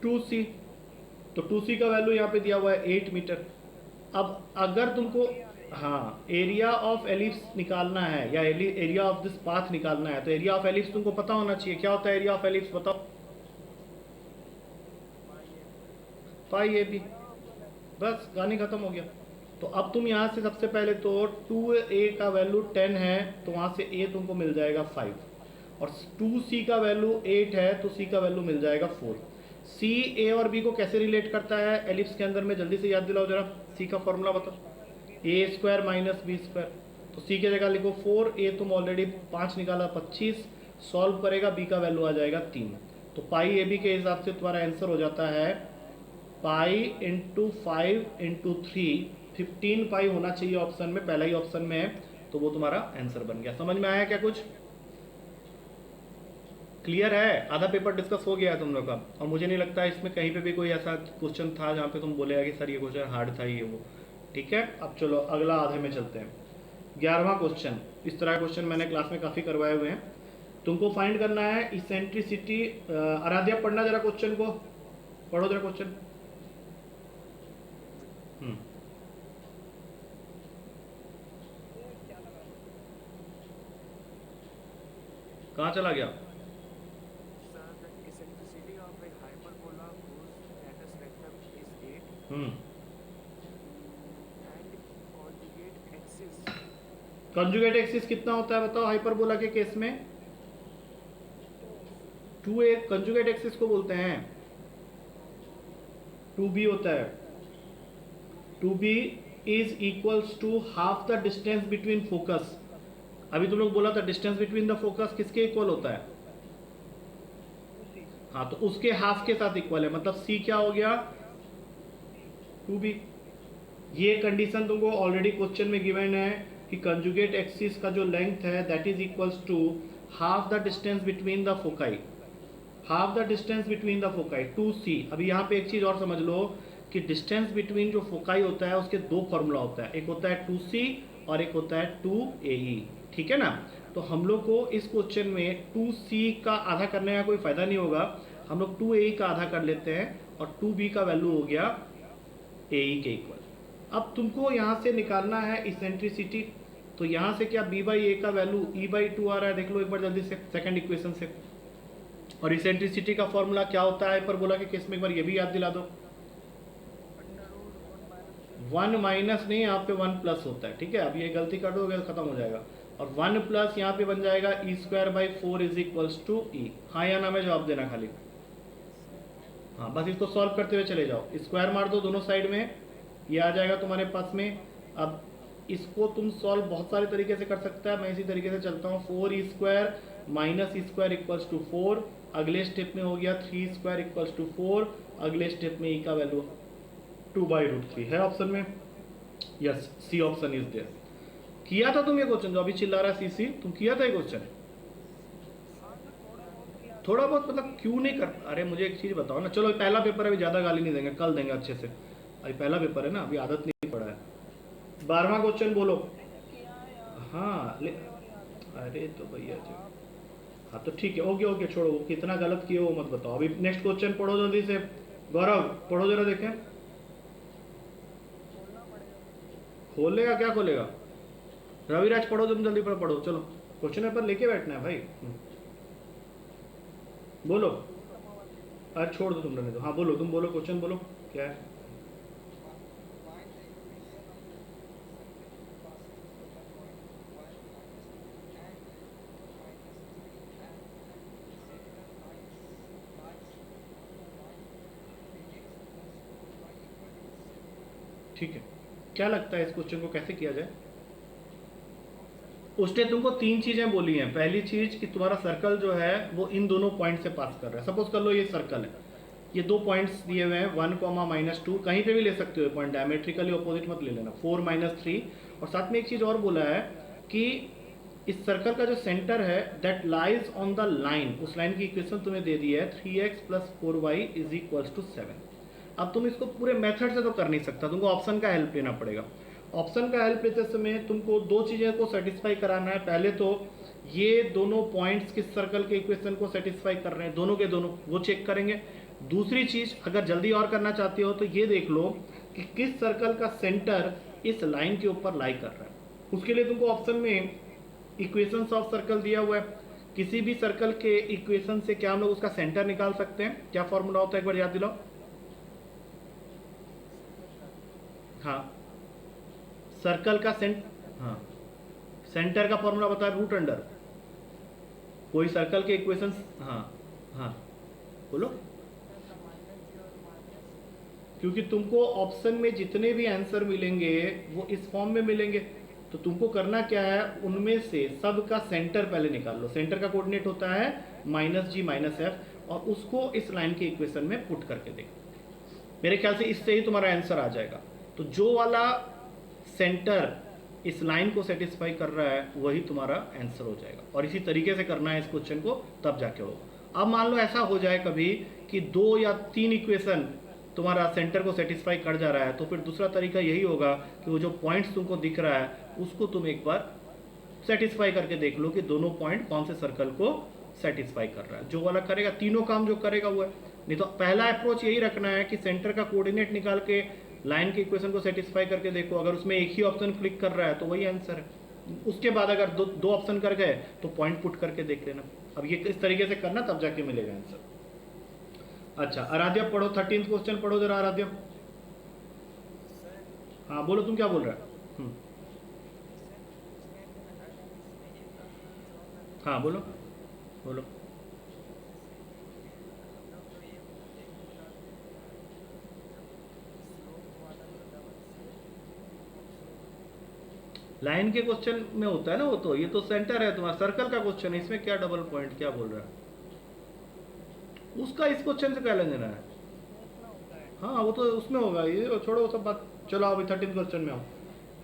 Speaker 1: 2c, तो 2c का वैल्यू यहाँ पे दिया हुआ है 8 मीटर। अब अगर तुमको हाँ एरिया ऑफ एलिप्स निकालना है या एरिया ऑफ दिस पाथ निकालना है, तो एरिया ऑफ एलिप्स तुमको पता होना चाहिए। क्या होता है एरिया ऑफ एलिप्स, बताओ? पाई ए बी। बस कहानी खत्म हो गया। तो अब तुम यहाँ से सबसे पहले तो 2a का वैल्यू 10 है, तो वहाँ से a तुमको मिल जाएगा 5, और 2c का वैल्यू 8 है तो c का वैल्यू मिल जाएगा 4। c a और b को कैसे रिलेट करता है एलिप्स के अंदर में, जल्दी से याद दिलाओ जरा। c का फॉर्मूला बताओ, a square minus b square. तो c की जगह लिखो 4, a तुम ऑलरेडी 5 निकाला 25, सॉल्व करेगा b का वैल्यू आ जाएगा 3। तो पाई ए बी के हिसाब से तुम्हारा आंसर हो जाता है पाई इंटू 5 इंटू 3, 15 पाई होना चाहिए ऑप्शन में, पहला ही ऑप्शन में है, तो वो तुम्हारा आंसर बन गया। समझ में आया क्या कुछ? क्लियर है? आधा पेपर डिस्कस हो गया है तुम लोग का, और मुझे नहीं लगता इसमें कहीं पे भी कोई ऐसा क्वेश्चन था जहाँ पे तुम बोलेगा कि सर ये क्वेश्चन हार्ड था ये वो। ठीक है, अब चलो अगला आधे में चलते हैं। 11वां क्वेश्चन, इस तरह का क्वेश्चन मैंने क्लास में काफ़ी करवाए हुए हैं। तुमको फाइंड करना है इसेंट्रिसिटी। आराध्या पढ़ना जरा क्वेश्चन को, पढ़ो जरा क्वेश्चन। कहाँ चला गया?
Speaker 2: Sir, the eccentricity of a hyperbola whose latus rectum is 8
Speaker 1: hmm
Speaker 2: and conjugate axis
Speaker 1: conjugate axis कितना होता है बताओ हाइपरबोला के केस में? 2a कंजुगेट एक्सिस को बोलते हैं। 2b होता है। 2b is equals to half the distance between focus. अभी तुम लोग बोला था डिस्टेंस बिटवीन द फोकस किसके इक्वल होता है? हाँ, तो उसके हाफ के साथ इक्वल है, मतलब c क्या हो गया? 2b। ये कंडीशन तुमको ऑलरेडी क्वेश्चन में गिवन है कि कंजुगेट एक्सिस का जो लेंथ है that is equals to half the distance between the foci, half the distance between the foci 2c। अभी यहाँ पे एक चीज और समझ लो कि डिस्टेंस बिटवीन जो फोकाई होता है उसके दो फॉर्मूला होता है, एक होता है 2c और एक होता है 2ae। ठीक है ना? तो हम लोग को इस क्वेश्चन में 2c का आधा करने का कोई फायदा नहीं होगा, हम लोग 2ae का आधा कर लेते हैं और 2b का वैल्यू हो गया ae के इक्वल। अब तुमको यहाँ से निकालना है इसेंट्रिसिटी, तो यहाँ से क्या b बाई ए का वैल्यू e/2 आ रहा है, देख लो एक बार जल्दी से सेकंड इक्वेशन से। और इसेंट्रिसिटी का फॉर्मूला क्या होता है हाइपरबोला के केस में, एक बार ये भी याद दिला दो। 1 माइनस नहीं, यहाँ पे 1 प्लस होता है। ठीक है, अब ये गलती कर दोगे तो खत्म हो जाएगा, और 1 प्लस यहाँ पे बन जाएगा e square by 4 is equals to e. हाँ या ना में जवाब देना खाली। हाँ, बस इसको सॉल्व करते हुए चले जाओ, स्क्वायर मार दो दोनों साइड में, ये आ जाएगा तुम्हारे पास में। अब इसको तुम सॉल्व बहुत सारे तरीके से कर सकता है, मैं इसी तरीके से चलता हूँ। 4 e square minus e square equals to 4, अगले स्टेप में हो गया 3 स्क्वायर इक्वल्स टू 4, अगले स्टेप में ई का वैल्यू 2/√3 है ऑप्शन में। Yes, C option is there. किया था तुम ये क्वेश्चन जो अभी चिल्ला रहा है सी, तुम किया था ये क्वेश्चन? थोड़ा बहुत मतलब क्यों नहीं कर? अरे मुझे एक चीज बताओ ना, चलो पहला पेपर अभी ज्यादा गाली नहीं देंगे, कल देंगे अच्छे से, अभी पहला पेपर है ना, अभी आदत नहीं पड़ा है। 12वां क्वेश्चन बोलो। हाँ अरे तो भैया जी, हाँ तो ठीक है, ओके ओके छोड़ो, वो कितना गलत किए वो मत बताओ। अभी नेक्स्ट क्वेश्चन पढ़ो जल्दी से। गौरव पढ़ो जरा देखें। खोलेगा क्या खोलेगा? रविराज पढ़ो, तुम जल्दी पढ़ो, चलो क्वेश्चन पेपर लेके बैठना है भाई। बोलो, अरे छोड़ दो तुम रहने दो। हाँ बोलो, तुम बोलो क्वेश्चन बोलो क्या है। ठीक है, क्या लगता है इस क्वेश्चन को कैसे किया जाए? उसने तुमको 3 चीजें बोली हैं। पहली चीज कि तुम्हारा सर्कल जो है वो इन दोनों पॉइंट से पास कर रहा है। सपोज कर लो ये सर्कल है, ये 2 पॉइंट्स दिए हुए हैं 1, -2, कहीं पे भी ले सकते हो पॉइंट, डायमेट्रिकली ऑपोजिट मत ले लेना। 4, -3, और साथ में एक चीज और बोला है कि इस सर्कल का जो सेंटर है that lies on the line, उस लाइन की इक्वेशन तुम्हें दे दी है 3x + 4y = 7। अब तुम इसको पूरे मेथड से तो कर नहीं सकता, तुमको ऑप्शन का हेल्प लेना पड़ेगा। ऑप्शन का हेल्प लेते समय तुमको 2 चीज़ें को सेटिस्फाई कराना है। पहले तो ये दोनों पॉइंट्स किस सर्कल के इक्वेशन को सेटिस्फाई कर रहे हैं, दोनों के दोनों, वो चेक करेंगे। दूसरी चीज अगर जल्दी और करना चाहते हो तो ये देख लो कि किस सर्कल का सेंटर इस लाइन के ऊपर लाई कर रहा है। उसके लिए तुमको ऑप्शन में इक्वेशंस ऑफ सर्कल दिया हुआ है। किसी भी सर्कल के इक्वेशन से क्या हम लोग उसका सेंटर निकाल सकते हैं? क्या फॉर्मूला होता है, एक बार याद दिलाओ। हाँ, सर्कल का हाँ, सेंटर का फॉर्मूला बता, रूट अंडर कोई सर्कल के इक्वेशन। हाँ हाँ बोलो। क्योंकि तुमको ऑप्शन में जितने भी आंसर मिलेंगे वो इस फॉर्म में मिलेंगे, तो तुमको करना क्या है, उनमें से सब का सेंटर पहले निकाल लो। सेंटर का कोऑर्डिनेट होता है -g-f, और उसको इस लाइन के इक्वेशन में पुट करके देखो। मेरे ख्याल से इससे ही तुम्हारा आंसर आ जाएगा। तो जो वाला सेंटर इस लाइन को सेटिस्फाई कर रहा है वही तुम्हारा आंसर हो जाएगा। और इसी तरीके से करना है इस क्वेश्चन को, तब जाके होगा। अब मान लो ऐसा हो जाए कभी कि 2 या 3 इक्वेशन तुम्हारा सेंटर को सेटिस्फाई कर जा रहा है, तो फिर दूसरा तरीका यही होगा कि वो जो पॉइंट्स तुमको दिख रहा है उसको तुम एक बार सेटिस्फाई करके देख लो कि दोनों पॉइंट कौन से सर्कल को सेटिस्फाई कर रहा है। जो वाला करेगा, तीनों काम जो करेगा वो है। नहीं तो पहला अप्रोच यही रखना है कि सेंटर का कोऑर्डिनेट निकाल के लाइन के इक्वेशन को सेटिस्फाई करके देखो। अगर उसमें एक ही ऑप्शन क्लिक कर रहा है तो वही आंसर है। उसके बाद अगर दो ऑप्शन कर गए तो पॉइंट पुट करके देख लेना। अब ये इस तरीके से करना, तब जाके मिलेगा आंसर। अच्छा आराध्या पढ़ो, 13th क्वेश्चन पढ़ो जरा आराध्या। हाँ बोलो, तुम क्या बोल रहा है? हाँ बोलो बोलो। लाइन के क्वेश्चन में होता है ना वो, तो ये तो सेंटर है तुम्हारा, सर्कल का क्वेश्चन है, इसमें क्या डबल पॉइंट क्या बोल रहा है? उसका इस क्वेश्चन से क्या लेना देना है? हाँ वो तो उसमें होगा, ये छोड़ो सब बात। चलो अभी 13th क्वेश्चन में आओ।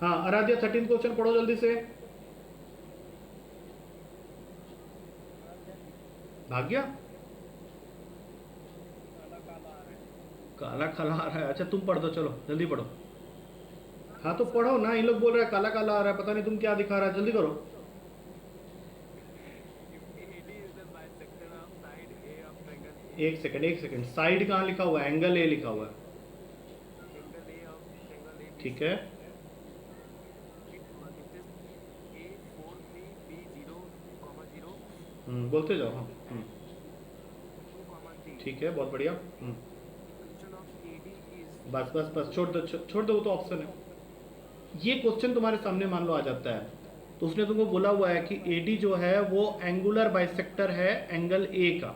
Speaker 1: हाँ आराध्या 13th क्वेश्चन पढ़ो जल्दी से। भाग गया? काला काला आ रहा है? अच्छा तुम पढ़ दो, चलो जल्दी पढ़ो। हाँ तो पढ़ो ना, इन लोग बोल रहे हैं काला काला आ रहा है, पता नहीं तुम क्या दिखा रहा है, जल्दी करो। एक सेकंड, साइड कहाँ लिखा हुआ है? एंगल ए लिखा हुआ है, ठीक है। बोलते जाओ। हाँ ठीक है, बहुत बढ़िया। बस बस बस, छोड़ दो वो तो ऑप्शन है। ये क्वेश्चन तुम्हारे सामने मान लो आ जाता है, तो उसने तुमको बोला हुआ है कि AD जो है वो एंगुलर बाइसेक्टर है एंगल A का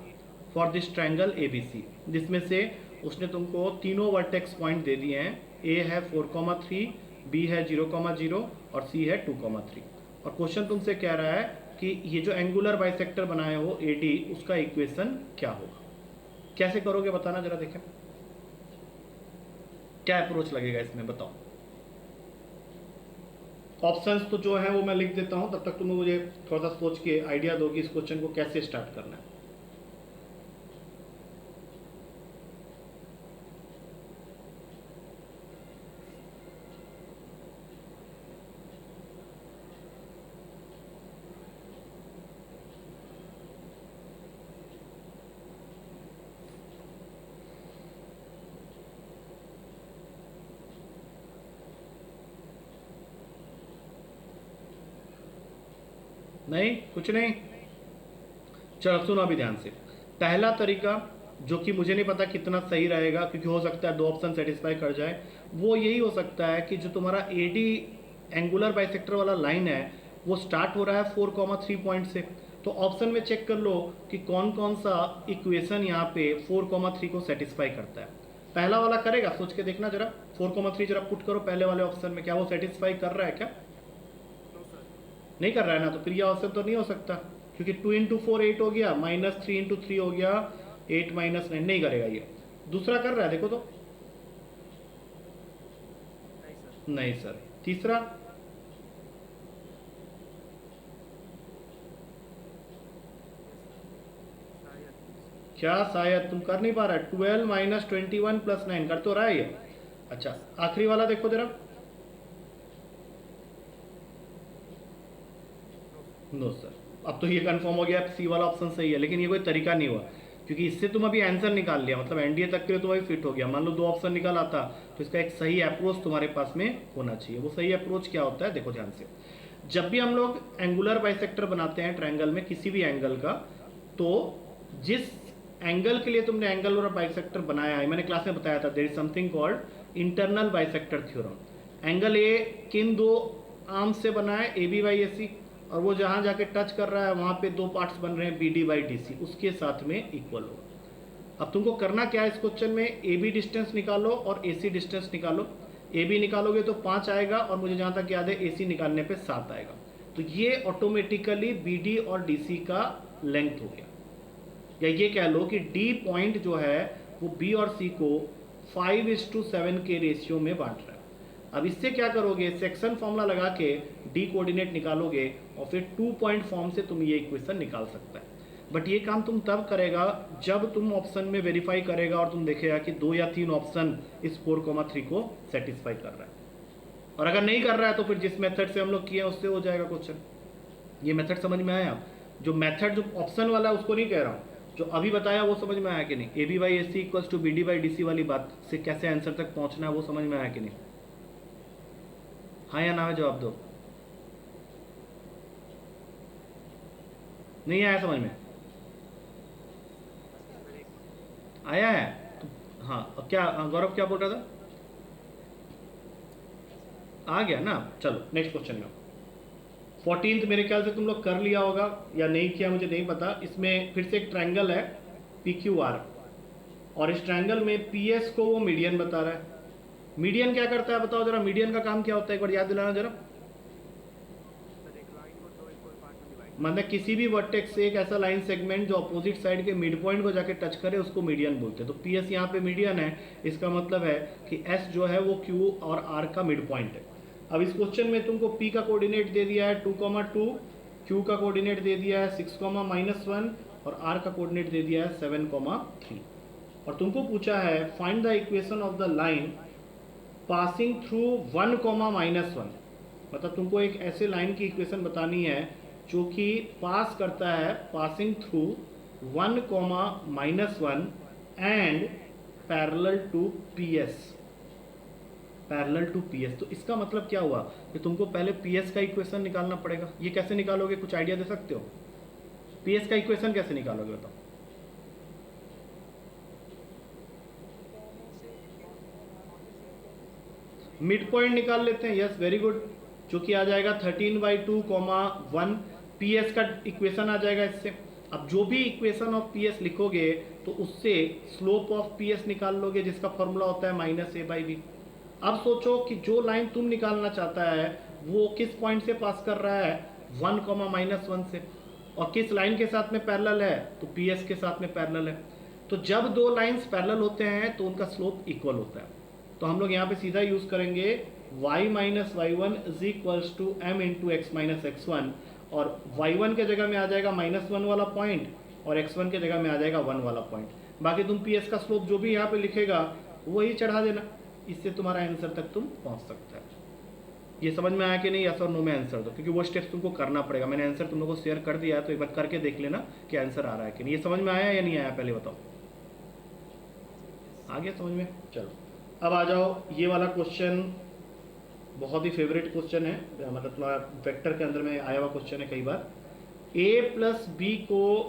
Speaker 1: फॉर दिस ट्रायंगल ABC, जिसमें से उसने तुमको तीनों वर्टेक्स पॉइंट दे दिए हैं। A है 4,3, B है 0,0 और C है 2,3। और क्वेश्चन तुमसे कह रहा है कि ये जो एंगुलर बाइसेक्टर बनाए हो AD, उसका इक्वेशन क्या होगा। कैसे करोगे बताना जरा, देखें क्या अप्रोच लगेगा इसमें, बताओ। ऑप्शंस तो जो है वो मैं लिख देता हूं, तब तक तुम मुझे थोड़ा सा सोच के आइडिया दो कि इस क्वेश्चन को कैसे स्टार्ट करना है। नहीं, कुछ नहीं। चलो सुनो अभी ध्यान से। पहला तरीका, जो कि मुझे नहीं पता कितना सही रहेगा, क्योंकि हो सकता है 2 ऑप्शन सेटिस्फाई कर जाए, वो यही हो सकता है कि जो तुम्हारा AD एंगुलर बाइसेक्टर वाला लाइन है वो स्टार्ट हो रहा है 4,3 पॉइंट से। तो ऑप्शन में चेक कर लो कि कौन कौन सा इक्वेशन यहाँ पे 4,3 को सेटिस्फाई करता है। पहला वाला करेगा, सोच के देखना जरा। 4,3 जरा पुट करो पहले वाले ऑप्शन में, क्या वो सेटिस्फाई कर रहा है क्या? नहीं कर रहा है ना, तो फिर ये ऑप्शन तो नहीं हो सकता, क्योंकि 2 × 4 8 हो गया, -3 × 3 हो गया 8 - 9, नहीं करेगा ये। दूसरा कर रहा है, देखो तो। नहीं सर। तीसरा, क्या शायद तुम कर नहीं पा रहा है? 12 - 21 + 9 कर तो रहा है ये। अच्छा आखिरी वाला देखो जरा। No sir. अब तो ये कंफर्म हो गया C वाला ऑप्शन सही है, लेकिन ये कोई तरीका नहीं हुआ। क्योंकि इससे तुम अभी आंसर निकाल लिया, मतलब एनडीए तक के लिए तो अभी फिट हो गया। मान लो 2 ऑप्शन निकल आता तो इसका एक सही अप्रोच तुम्हारे पास में होना चाहिए। वो सही अप्रोच क्या होता है देखो ध्यान से। जब भी हम लोग एंगुलर बाइसेक्टर बनाते हैं ट्रायंगल में किसी भी एंगल का, तो जिस एंगल के लिए तुमने एंगल और बाइसेक्टर बनाया है, मैंने क्लास में बताया था, there is something called internal bisector theorem. Angle A किन दो आर्म्स से बना है, ए बी बाई ए सी, और वो जहां जाके टच कर रहा है वहां पे दो पार्ट्स बन रहे हैं B D by D C, उसके साथ में इक्वल होगा। अब तुमको करना क्या है इस क्वेश्चन में, ए बी डिस्टेंस निकालो और ए सी डिस्टेंस निकालो। ए बी निकालोगे तो 5 आएगा और मुझे जहां तक याद है ए सी निकालने पे 7 आएगा। तो ये ऑटोमेटिकली बी डी और डी सी का लेंथ हो गया। या ये कह लो कि डी पॉइंट जो है वो बी और सी को 5:7 के रेशियो में बांट रहा है। अब इससे क्या करोगे, सेक्शन फॉर्मूला लगा के डी कोऑर्डिनेट निकालोगे और फिर 2 पॉइंट फॉर्म से तुम ये इक्वेशन निकाल सकता है। बट ये काम तुम तब करेगा जब तुम ऑप्शन में वेरीफाई करेगा और तुम देखेगा कि 2 या 3 ऑप्शन इस 4,3 को सेटिस्फाई कर रहा है। और अगर नहीं कर रहा है तो फिर जिस मेथड से हम लोग किए उससे हो जाएगा क्वेश्चन। ये मेथड समझ में आया? जो मेथड जो ऑप्शन वाला है उसको नहीं कह रहा हूँ, जो अभी बताया वो समझ में आया कि नहीं? A B by A C equals to B D by D C वाली बात से कैसे आंसर तक पहुंचना है वो समझ में आया कि नहीं? हाँ या ना है जवाब दो। नहीं आया समझ में? आया है तो हाँ। क्या गौरव क्या बोल रहा था? आ गया ना? चलो नेक्स्ट क्वेश्चन में। 14th मेरे ख्याल से तुम लोग कर लिया होगा या नहीं किया मुझे नहीं पता। इसमें फिर से एक ट्रायंगल है पी क्यू आर, और इस ट्रायंगल में पी एस को वो मीडियन बता रहा है। मीडियन क्या करता है बताओ जरा, मीडियन का काम क्या होता है एक बार याद दिलाना जरा। मतलब किसी भी वर्टेक्स से एक ऐसा लाइन सेगमेंट जो अपोजिट साइड के मिड पॉइंट को जाके टच करे उसको मीडियन बोलते हैं। तो पी एस यहाँ पे मीडियन है, इसका मतलब है कि एस जो है वो क्यू और आर का मिड पॉइंट है। अब इस क्वेश्चन में तुमको P का कोऑर्डिनेट दे दिया है 2,2, Q का कोऑर्डिनेट दे दिया है 6,-1 और R का कोऑर्डिनेट दे दिया है 7,3, और तुमको पूछा है find the equation of the line passing through 1,-1। मतलब तुमको एक ऐसे लाइन की इक्वेशन बतानी है जो कि पास करता है passing through 1,-1 and parallel to PS, parallel to PS। तो इसका मतलब क्या हुआ कि तुमको पहले PS का इक्वेशन निकालना पड़ेगा। ये कैसे निकालोगे, कुछ आइडिया दे सकते हो? PS का इक्वेशन कैसे निकालोगे बताओ? मिड पॉइंट निकाल लेते हैं, यस वेरी गुड, जो कि आ जाएगा 13/2,1। PS का इक्वेशन आ जाएगा इससे। अब जो भी इक्वेशन ऑफ PS लिखोगे तो उससे स्लोप ऑफ PS निकाल लोगे, जिसका फॉर्मूला होता है -a/b। अब सोचो कि जो लाइन तुम निकालना चाहता है वो किस पॉइंट से पास कर रहा है, 1,-1 से, और किस लाइन के साथ में पैरेलल है, तो PS के साथ में पैरेलल है। तो जब दो लाइंस पैरेलल होते हैं तो उनका स्लोप इक्वल होता है। तो हम लोग यहाँ पे सीधा यूज करेंगे y-y1 is equals to m into x minus x1, और y1 के जगह में आ जाएगा -1 वाला पॉइंट और x1 के जगह में आ जाएगा 1 वाला पॉइंट। बाकी तुम PS का स्लोप जो भी यहाँ पे लिखेगा वही चढ़ा देना, इससे तुम्हारा आंसर तक तुम पहुंच सकते हैं। ये समझ में आया कि नहीं? यस और नो में आंसर दो, क्योंकि वो स्टेप्स तुमको करना पड़ेगा। मैंने आंसर तुम लोगों को शेयर कर दिया है तो एक बार करके देख लेना कि आंसर आ रहा है कि नहीं। ये समझ में आया या नहीं आया पहले बताओ? आ गया समझ में? चलो अब आ जाओ, ये वाला क्वेश्चन बहुत ही फेवरेट क्वेश्चन है, मतलब तुम्हारा वेक्टर के अंदर में आया हुआ क्वेश्चन है कई बार। a प्लस बी को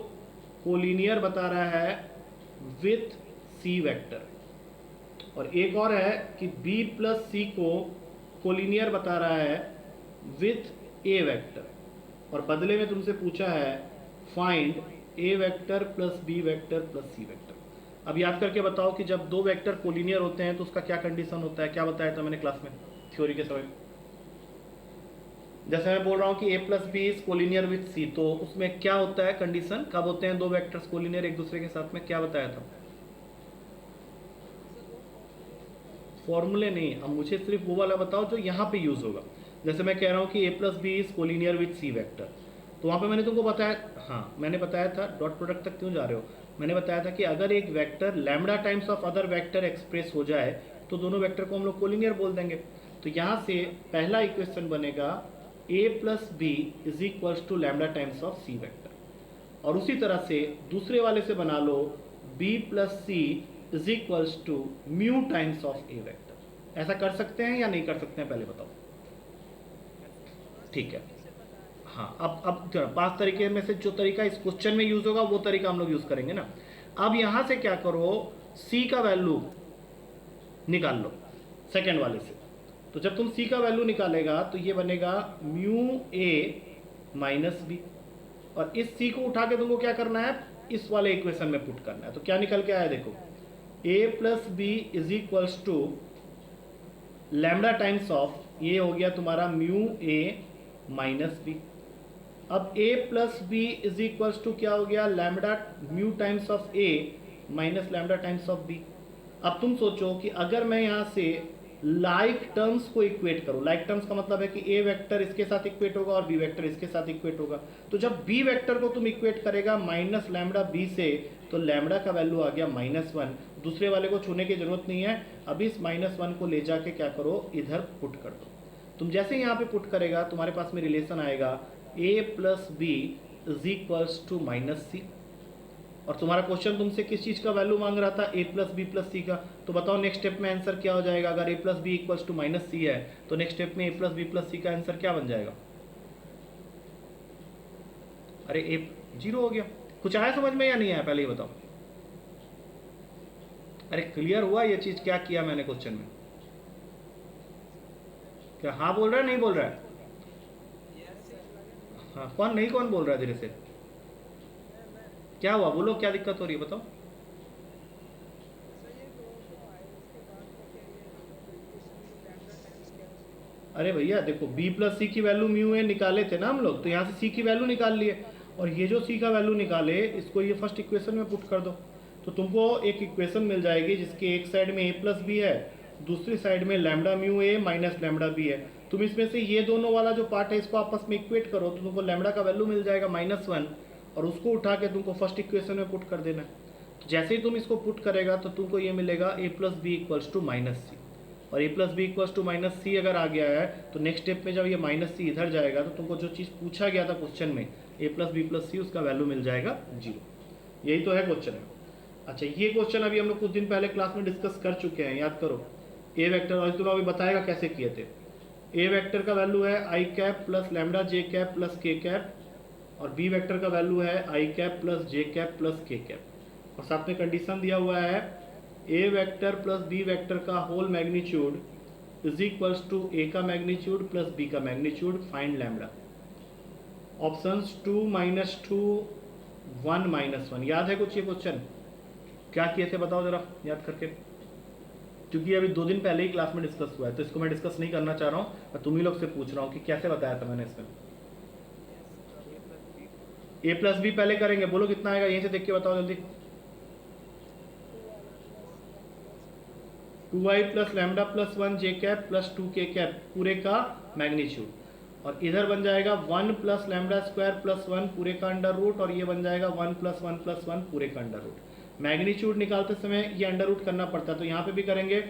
Speaker 1: कोलिनियर बता रहा है विथ सी वेक्टर, और एक और है कि b प्लस सी को कोलिनियर बता रहा है विथ ए वेक्टर, और बदले में तुमसे पूछा है find a vector plus b vector plus c vector. अब याद करके बताओ कि जब दो वेक्टर कोलिनियर होते हैं तो उसका क्या कंडीशन होता है? क्या बताया था मैंने क्लास में थ्योरी के समय? जैसे मैं बोल रहा हूँ कि a plus B is collinear with C, तो उसमें क्या होता है कंडीशन, कब होते हैं दो वेक्टर्स कोलिनियर एक दूसरे के साथ में? क्या बताया था? फॉर्मूले नहीं, अब मुझे सिर्फ वो वाला बताओ जो यहाँ पे यूज होगा। जैसे मैं कह रहा हूँ कि a plus B is collinear with C vector, तो वहाँ पे मैंने तुमको बताया, हाँ मैंने बताया था, डॉट प्रोडक्ट तक क्यों जा रहे हो? मैंने बताया था कि अगर एक vector lambda times of other vector express हो जाए तो दोनों वेक्टर को हम लोग कोलिनियर बोल देंगे। तो यहाँ से पहला इक्वेशन बनेगा a plus B is equals to lambda times of c vector, और उसी तरह से दूसरे वाले से बना लो b plus c is equals to mu times of a vector. ऐसा कर सकते हैं या नहीं कर सकते हैं, पहले बताओ। ठीक है, हाँ, अब 5 तरीके में से जो तरीका इस क्वेश्चन में यूज होगा वो तरीका हम लोग यूज करेंगे ना। अब यहां से क्या करो, सी का वैल्यू निकाल लो सेकेंड वाले से। तो जब तुम सी का वैल्यू निकालेगा तो ये बनेगा म्यू ए माइनस बी, और इस सी को उठा के तुमको क्या करना है, इस वाले इक्वेशन में पुट करना है। तो क्या निकल के आया देखो, a plus B is equals to lambda times of, ये हो गया तुम्हारा म्यू ए माइनस बी। अब a plus B is equals to क्या हो गया, lambda mu times of a minus lambda times of b। अब तुम सोचो कि अगर मैं यहाँ से लाइक टर्म्स को इक्वेट करूँ, लाइक टर्म्स का मतलब है कि a वेक्टर इसके साथ इक्वेट होगा और b वेक्टर इसके साथ इक्वेट होगा। तो जब b वेक्टर को तुम इक्वेट करेगा माइनस लैम्डा b से, तो लैम्डा का वैल्यू आ गया -1। दूसरे वाले को छूने की जरूरत नहीं है। अब इस -1 को ले जाके क्या करो, इधर पुट कर दो। तुम जैसे यहाँ पे पुट करेगा तुम्हारे पास में रिलेशन आएगा a plus B is equals to minus c. और तुम्हारा क्वेश्चन तुमसे किस चीज का वैल्यू मांग रहा था, a plus b plus c का। तो बताओ नेक्स्ट स्टेप में आंसर क्या हो जाएगा। अगर a plus b equals to minus c है तो नेक्स्ट स्टेप में a plus b plus c का आंसर क्या बन जाएगा। अरे a 0 हो गया। कुछ आया समझ में या नहीं आया, पहले ही बताओ। अरे क्लियर हुआ ये चीज, क्या किया मैंने क्वेश्चन में। क्या हाँ बोल रहा है, नहीं बोल रहा है। हाँ, कौन नहीं, कौन बोल रहा है धीरे से। क्या हुआ, बोलो क्या दिक्कत हो रही है, बताओ। अरे भैया देखो, b प्लस सी की वैल्यू म्यू ए निकाले थे ना हम लोग, तो यहाँ से c की वैल्यू निकाल लिए, और ये जो c का वैल्यू निकाले इसको ये फर्स्ट इक्वेशन में पुट कर दो। तो तुमको एक इक्वेशन मिल जाएगी जिसके एक साइड में a प्लस बी है, दूसरी साइड में lambda mu a minus lambda B है। तुम इसमें से ये दोनों वाला जो पार्ट है इसको आपस में इक्वेट करो तो तुमको लैम्डा का वैल्यू मिल जाएगा -1, और उसको उठा के तुमको फर्स्ट इक्वेशन में पुट कर देना है। तो जैसे ही तुम इसको पुट करेगा तो तुमको ये मिलेगा a plus b equals to minus c, और a plus b equals to minus c अगर आ गया है तो नेक्स्ट स्टेप में जब ये माइनस सी इधर जाएगा तो तुमको जो चीज़ पूछा गया था क्वेश्चन में a प्लस बी प्लस सी, उसका वैल्यू मिल जाएगा 0। यही तो है क्वेश्चन है। अच्छा, ये क्वेश्चन अभी हम लोग कुछ दिन पहले क्लास में डिस्कस कर चुके हैं, याद करो। ए वेक्टर, और तुम्हें अभी बताएगा कैसे किए थे। ए वेक्टर का वैल्यू है i cap plus lambda j cap plus k cap, और बी वेक्टर का वैल्यू है i cap plus j cap plus k cap, और साथ में कंडीशन दिया हुआ है a vector plus b vector का whole magnitude is equals to a का मैग्नीट्यूड प्लस बी का मैग्नीट्यूड, फाइंड लैम्डा। ऑप्शंस 2 -2 1 -1। याद है कुछ ये क्वेश्चन, क्या किए थे बताओ जरा याद करके, क्योंकि अभी 2 दिन पहले ही क्लास में डिस्कस हुआ है तो इसको मैं डिस्कस नहीं करना चाह रहा हूँ, मैं तुम ही लोग से पूछ रहा हूँ कि कैसे बताया था मैंने इसमें। a प्लस बी पहले करेंगे, बोलो कितना आएगा, यहीं से देख के बताओ जल्दी। 2i प्लस लैम्डा प्लस 1 जे कैप प्लस 2 के कैप पूरे का मैग्नीट्यूड, और इधर बन जाएगा 1 प्लस लैम्डा स्क्वायर प्लस 1 पूरे का अंडर रूट, और ये बन जाएगा 1 प्लस 1 प्लस 1 पूरे का अंडर रूट। मैग्नीट्यूड निकालते समय ये अंडर रूट करना पड़ता है, तो यहाँ पे भी करेंगे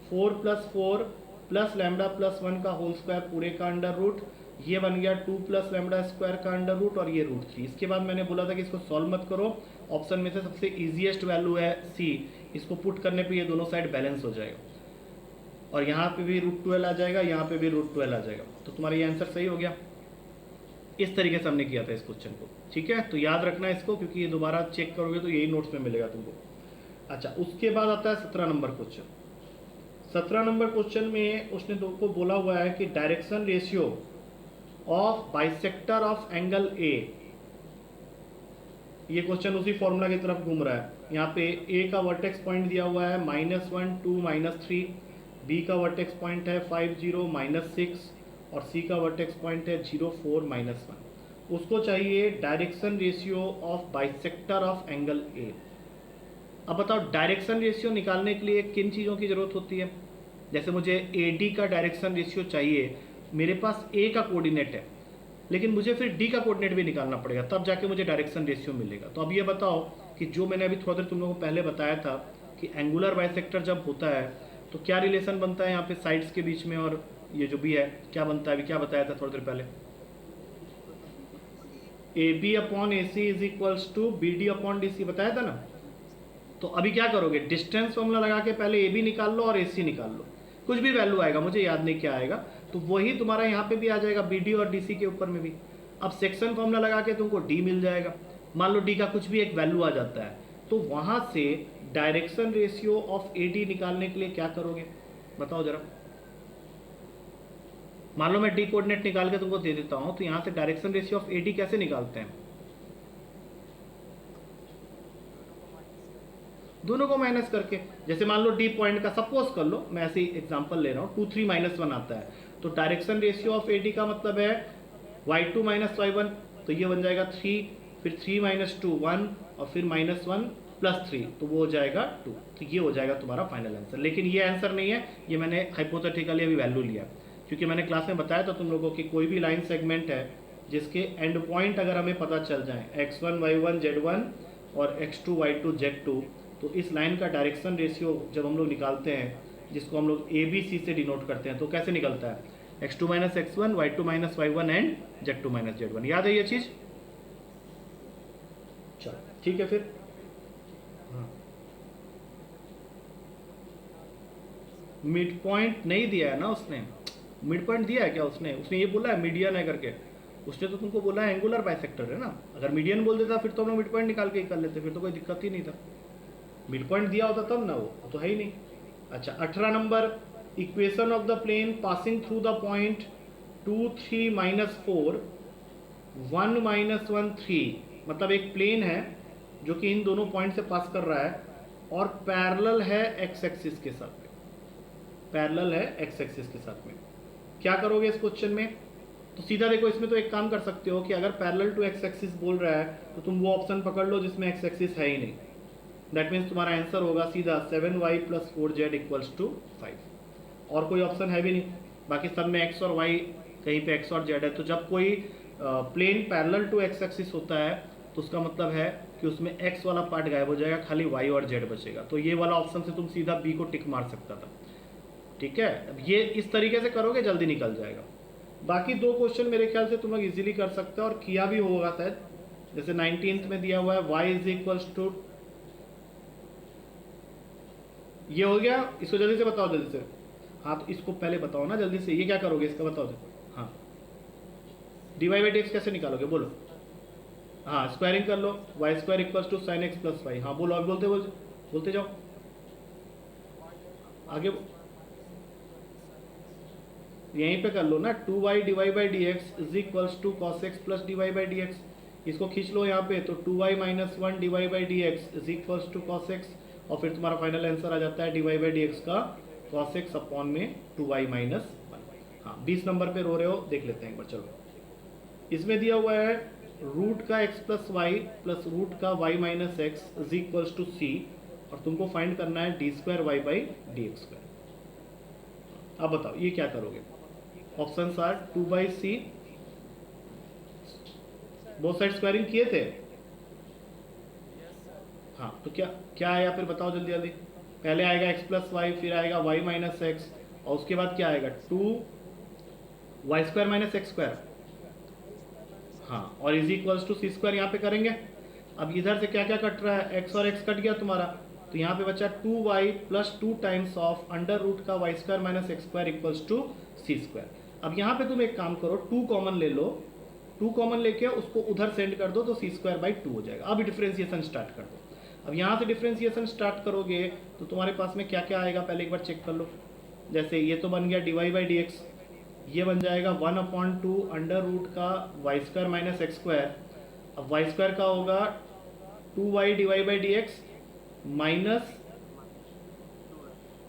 Speaker 1: 4 प्लस 4 प्लस लैम्डा प्लस 1 का होल स्क्वायर पूरे का अंडर रूट, ये बन गया 2 प्लस लैम्डा स्क्वायर का अंडर रूट, और ये √3। इसके बाद मैंने बोला था कि इसको सॉल्व मत करो, ऑप्शन में से सबसे ईजिएस्ट वैल्यू है सी, इसको पुट करने पे ये दोनों साइड बैलेंस हो जाएगा, और यहाँ पे भी √12 आ जाएगा, यहाँ पे भी √12 आ जाएगा, तो तुम्हारा ये आंसर सही हो गया। इस तरीके से हमने किया था इस क्वेश्चन को, ठीक है। तो याद रखना इसको, क्योंकि ये दोबारा चेक करोगे तो यही नोट्स में मिलेगा तुमको। अच्छा, उसके बाद आता है 17 नंबर क्वेश्चन। 17 नंबर क्वेश्चन में उसने तुमको बोला हुआ है कि direction ratio of bisector of angle A, ये क्वेश्चन उसी फॉर्मूला की तरफ घूम रहा है। यहाँ पे ए का वर्टेक्स पॉइंट दिया हुआ है -1 2 -3, बी का वर्टेक्स पॉइंट है 5 0 -6, और सी का वर्टेक्स पॉइंट है 0 4 -1। उसको चाहिए direction ratio of bisector of angle A. अब बताओ डायरेक्शन रेशियो निकालने के लिए किन चीज़ों की ज़रूरत होती है। जैसे मुझे ए डी का डायरेक्शन रेशियो चाहिए, मेरे पास ए का कोऑर्डिनेट है, लेकिन मुझे फिर डी का कोऑर्डिनेट भी निकालना पड़ेगा, तब जाके मुझे डायरेक्शन रेशियो मिलेगा। तो अब ये बताओ कि जो मैंने अभी थोड़ा देर तुम लोगों को पहले बताया था कि एंगुलर बाइसेक्टर जब होता है तो क्या रिलेशन बनता है यहाँ पे साइड्स के बीच में, और ये जो भी है क्या बनता है, अभी क्या बताया था थोड़ी देर पहले, A B upon A C is equals to B D upon D C बताया था ना। तो अभी क्या करोगे, डिस्टेंस फॉर्मूला लगा के पहले ए बी निकाल लो और ए सी निकाल लो, कुछ भी वैल्यू आएगा, मुझे याद नहीं क्या आएगा, तो वही तुम्हारा यहाँ पे भी आ जाएगा बी डी और डी सी के ऊपर में भी। अब सेक्शन फॉर्मूला लगा के तुमको डी मिल जाएगा, मान लो डी का कुछ भी एक वैल्यू आ जाता है, तो वहाँ से direction ratio of A D निकालने के लिए क्या करोगे बताओ जरा। मान लो मैं डी कोऑर्डिनेट निकाल के तुमको दे देता हूँ, तो यहाँ से direction ratio of A D कैसे निकालते हैं, दोनों को माइनस करके। जैसे मान लो डी पॉइंट का सपोज कर लो, मैं ऐसे ही एग्जांपल ले रहा हूँ, 2 3 -1 आता है, तो direction ratio of A D का मतलब है y2 - y1, तो ये बन जाएगा 3, फिर 3 - 2 1, और फिर -1 + 3, तो वो हो जाएगा 2। तो ये हो जाएगा तुम्हारा फाइनल आंसर। लेकिन ये आंसर नहीं है, ये मैंने हाइपोथेटिकली अभी वैल्यू लिया, क्योंकि मैंने क्लास में बताया था तुम लोगों की कोई भी लाइन सेगमेंट है जिसके एंड पॉइंट अगर हमें पता चल जाए x1 y1 z1 और x2 y2 z2, तो इस लाइन का डायरेक्शन रेशियो जब हम लोग निकालते हैं, जिसको हम लोग ए बी सी से डिनोट करते हैं, तो कैसे निकलता है, x2 - x1 y2 - y1 and z2 - z1। याद है ये चीज? चलो ठीक है फिर। हाँ, मिड पॉइंट नहीं दिया है ना उसने, मिड पॉइंट दिया है क्या उसने? उसने ये बोला है मीडियन है करके, उसने तो तुमको बोला है एंगुलर बाइसेक्टर है ना। अगर मीडियन बोल देता फिर तो हम लोग मिड पॉइंट निकाल के ही कर लेते, फिर तो कोई दिक्कत ही नहीं था। मिड पॉइंट दिया होता तब ना, वो तो है ही नहीं। अच्छा 18 number, equation of the plane passing through the point 2 3 -4 1 -1 3, मतलब एक प्लेन है जो कि इन दोनों पॉइंट से पास कर रहा है और पैरेलल है एक्स एक्सिस के साथ में, पैरेलल है एक्स एक्सिस के साथ में। क्या करोगे इस क्वेश्चन में? तो सीधा देखो, इसमें तो एक काम कर सकते हो कि अगर पैरेलल टू एक्स एक्सिस बोल रहा है तो तुम वो ऑप्शन पकड़ लो जिसमें एक्स एक्सिस है ही नहीं। दैट मीन्स तुम्हारा आंसर होगा सीधा 7y + 4z = 5। और कोई ऑप्शन है भी नहीं, बाकी सब में x और y, कहीं पे x और z है। तो जब कोई plane parallel to x axis होता है तो उसका मतलब है कि उसमें x वाला पार्ट गायब हो जाएगा, खाली y और z बचेगा। तो ये वाला ऑप्शन से तुम सीधा b को टिक मार सकता था। ठीक है, अब ये इस तरीके से करोगे जल्दी निकल जाएगा। बाकी दो क्वेश्चन मेरे ख्याल से तुम लोग इजीली कर सकते हो और किया भी होगा शायद। जैसे 19th में दिया हुआ है y = ये हो गया, इसको जल्दी से बताओ जल्दी से। हाँ तो इसको पहले बताओ ना जल्दी से, ये क्या करोगे इसका बताओ जल्दी। हाँ dy/dx कैसे निकालोगे बोलो। हाँ स्क्वायरिंग कर लो, y² = sin x + y। हाँ बोलो, अभी बोलते जाओ आगे, यहीं पे कर लो ना, 2y dy/dx = cos x + dy/dx। इसको खींच लो यहाँ पे, तो 2y - 1 dy/dx = cos x, और फिर तुम्हारा फाइनल आंसर आ जाता है dy/dx का cos x / में 2y - 1। हाँ 20 नंबर पे रो रहे हो, देख लेते हैं एक बार। चलो इसमें दिया हुआ है रूट का x + y + रूट का y - x = c, और तुमको फाइंड करना है d2y/dx²। अब बताओ ये क्या करोगे। Options are 2/c, both side squaring किए थे। हाँ तो क्या क्या आया फिर बताओ जल्दी जल्दी। पहले आएगा x + y, फिर आएगा y - x, और उसके बाद क्या आएगा 2y² - x²। हाँ और = c² यहाँ पे करेंगे। अब इधर से क्या क्या कट रहा है, x और x कट गया तुम्हारा, तो यहाँ पे बचा 2y + 2 टाइम्स ऑफ √ का y² - x² = c²। अब यहाँ पे तुम एक काम करो, 2 कॉमन ले लो, 2 कॉमन लेके उसको उधर सेंड कर दो, तो c²/2 हो जाएगा। अब डिफ्रेंसिएशन स्टार्ट कर दो। अब यहाँ से डिफ्रेंसिएशन स्टार्ट करोगे तो तुम्हारे पास में क्या क्या आएगा पहले एक बार चेक कर लो। जैसे ये तो बन गया dy/dx, ये बन जाएगा 1/2 √ का y² - x²। अब y² का होगा 2y dy/dx -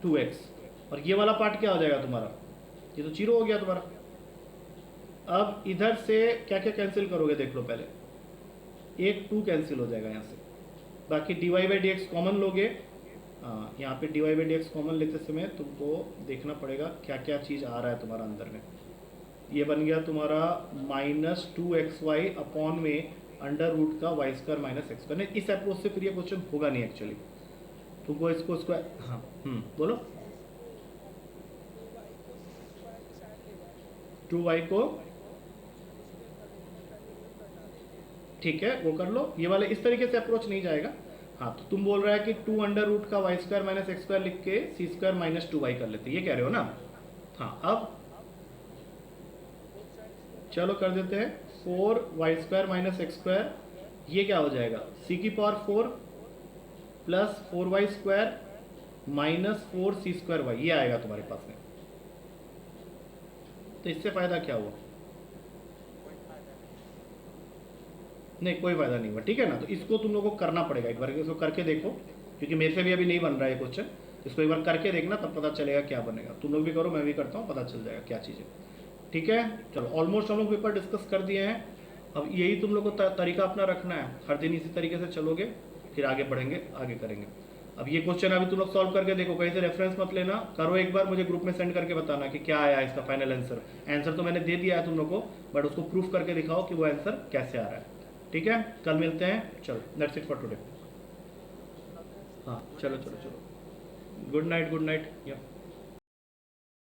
Speaker 1: 2x, और ये वाला पार्ट क्या हो जाएगा तुम्हारा, ये तो 0 हो गया तुम्हारा। अब इधर से क्या क्या कैंसिल करोगे देख लो पहले, एक 2 कैंसिल हो जाएगा यहाँ से, बाकी dy/dx कॉमन लोगे। यहाँ पे dy/dx कॉमन लेते समय तुमको देखना पड़ेगा क्या क्या चीज़ आ रहा है तुम्हारा अंदर में। ये बन गया तुम्हारा -2xy अपॉन में √ का y² - x²। नहीं इस अप्रोच से फिर ये क्वेश्चन होगा नहीं एक्चुअली, तुमको इसको हाँ बोलो 2y को, ठीक है वो कर लो। ये वाले इस तरीके से अप्रोच नहीं जाएगा। हाँ, तो तुम बोल रहा है कि 2 अंडर रूट का y square minus x square लिख के सी स्क्वायर माइनस 2y कर लेते, ये कह रहे हो ना? हाँ, अब चलो कर देते हैं 4y square minus x square, ये क्या हो जाएगा c की power 4 plus 4y square minus 4c square y, ये आएगा तुम्हारे पास में। तो इससे फायदा क्या हुआ? नहीं, कोई फायदा नहीं हुआ, ठीक है ना? तो इसको तुम लोगों को करना पड़ेगा, एक बार इसको करके देखो, क्योंकि मेरे से भी अभी नहीं बन रहा है क्वेश्चन। इसको एक बार करके देखना, तब पता चलेगा क्या बनेगा। तुम लोग भी करो, मैं भी करता हूँ, पता चल जाएगा क्या चीज़ है। ठीक है, चलो ऑलमोस्ट हम लोग पेपर डिस्कस कर दिए हैं। अब यही तुम लोग को तरीका अपना रखना है, हर दिन इसी तरीके से चलोगे, फिर आगे बढ़ेंगे, आगे करेंगे। अब ये क्वेश्चन अभी तुम लोग सॉल्व करके देखो, कहीं से रेफरेंस मत लेना, करो एक बार, मुझे ग्रुप में सेंड करके बताना कि क्या आया इसका फाइनल आंसर। आंसर तो मैंने दे दिया है तुम लोग को, बट उसको प्रूफ करके दिखाओ कि वो आंसर कैसे आ रहा है। ठीक है, कल मिलते हैं। चलो, दैट्स इट फॉर टुडे। हाँ, चलो चलो चलो, गुड नाइट, गुड नाइट। या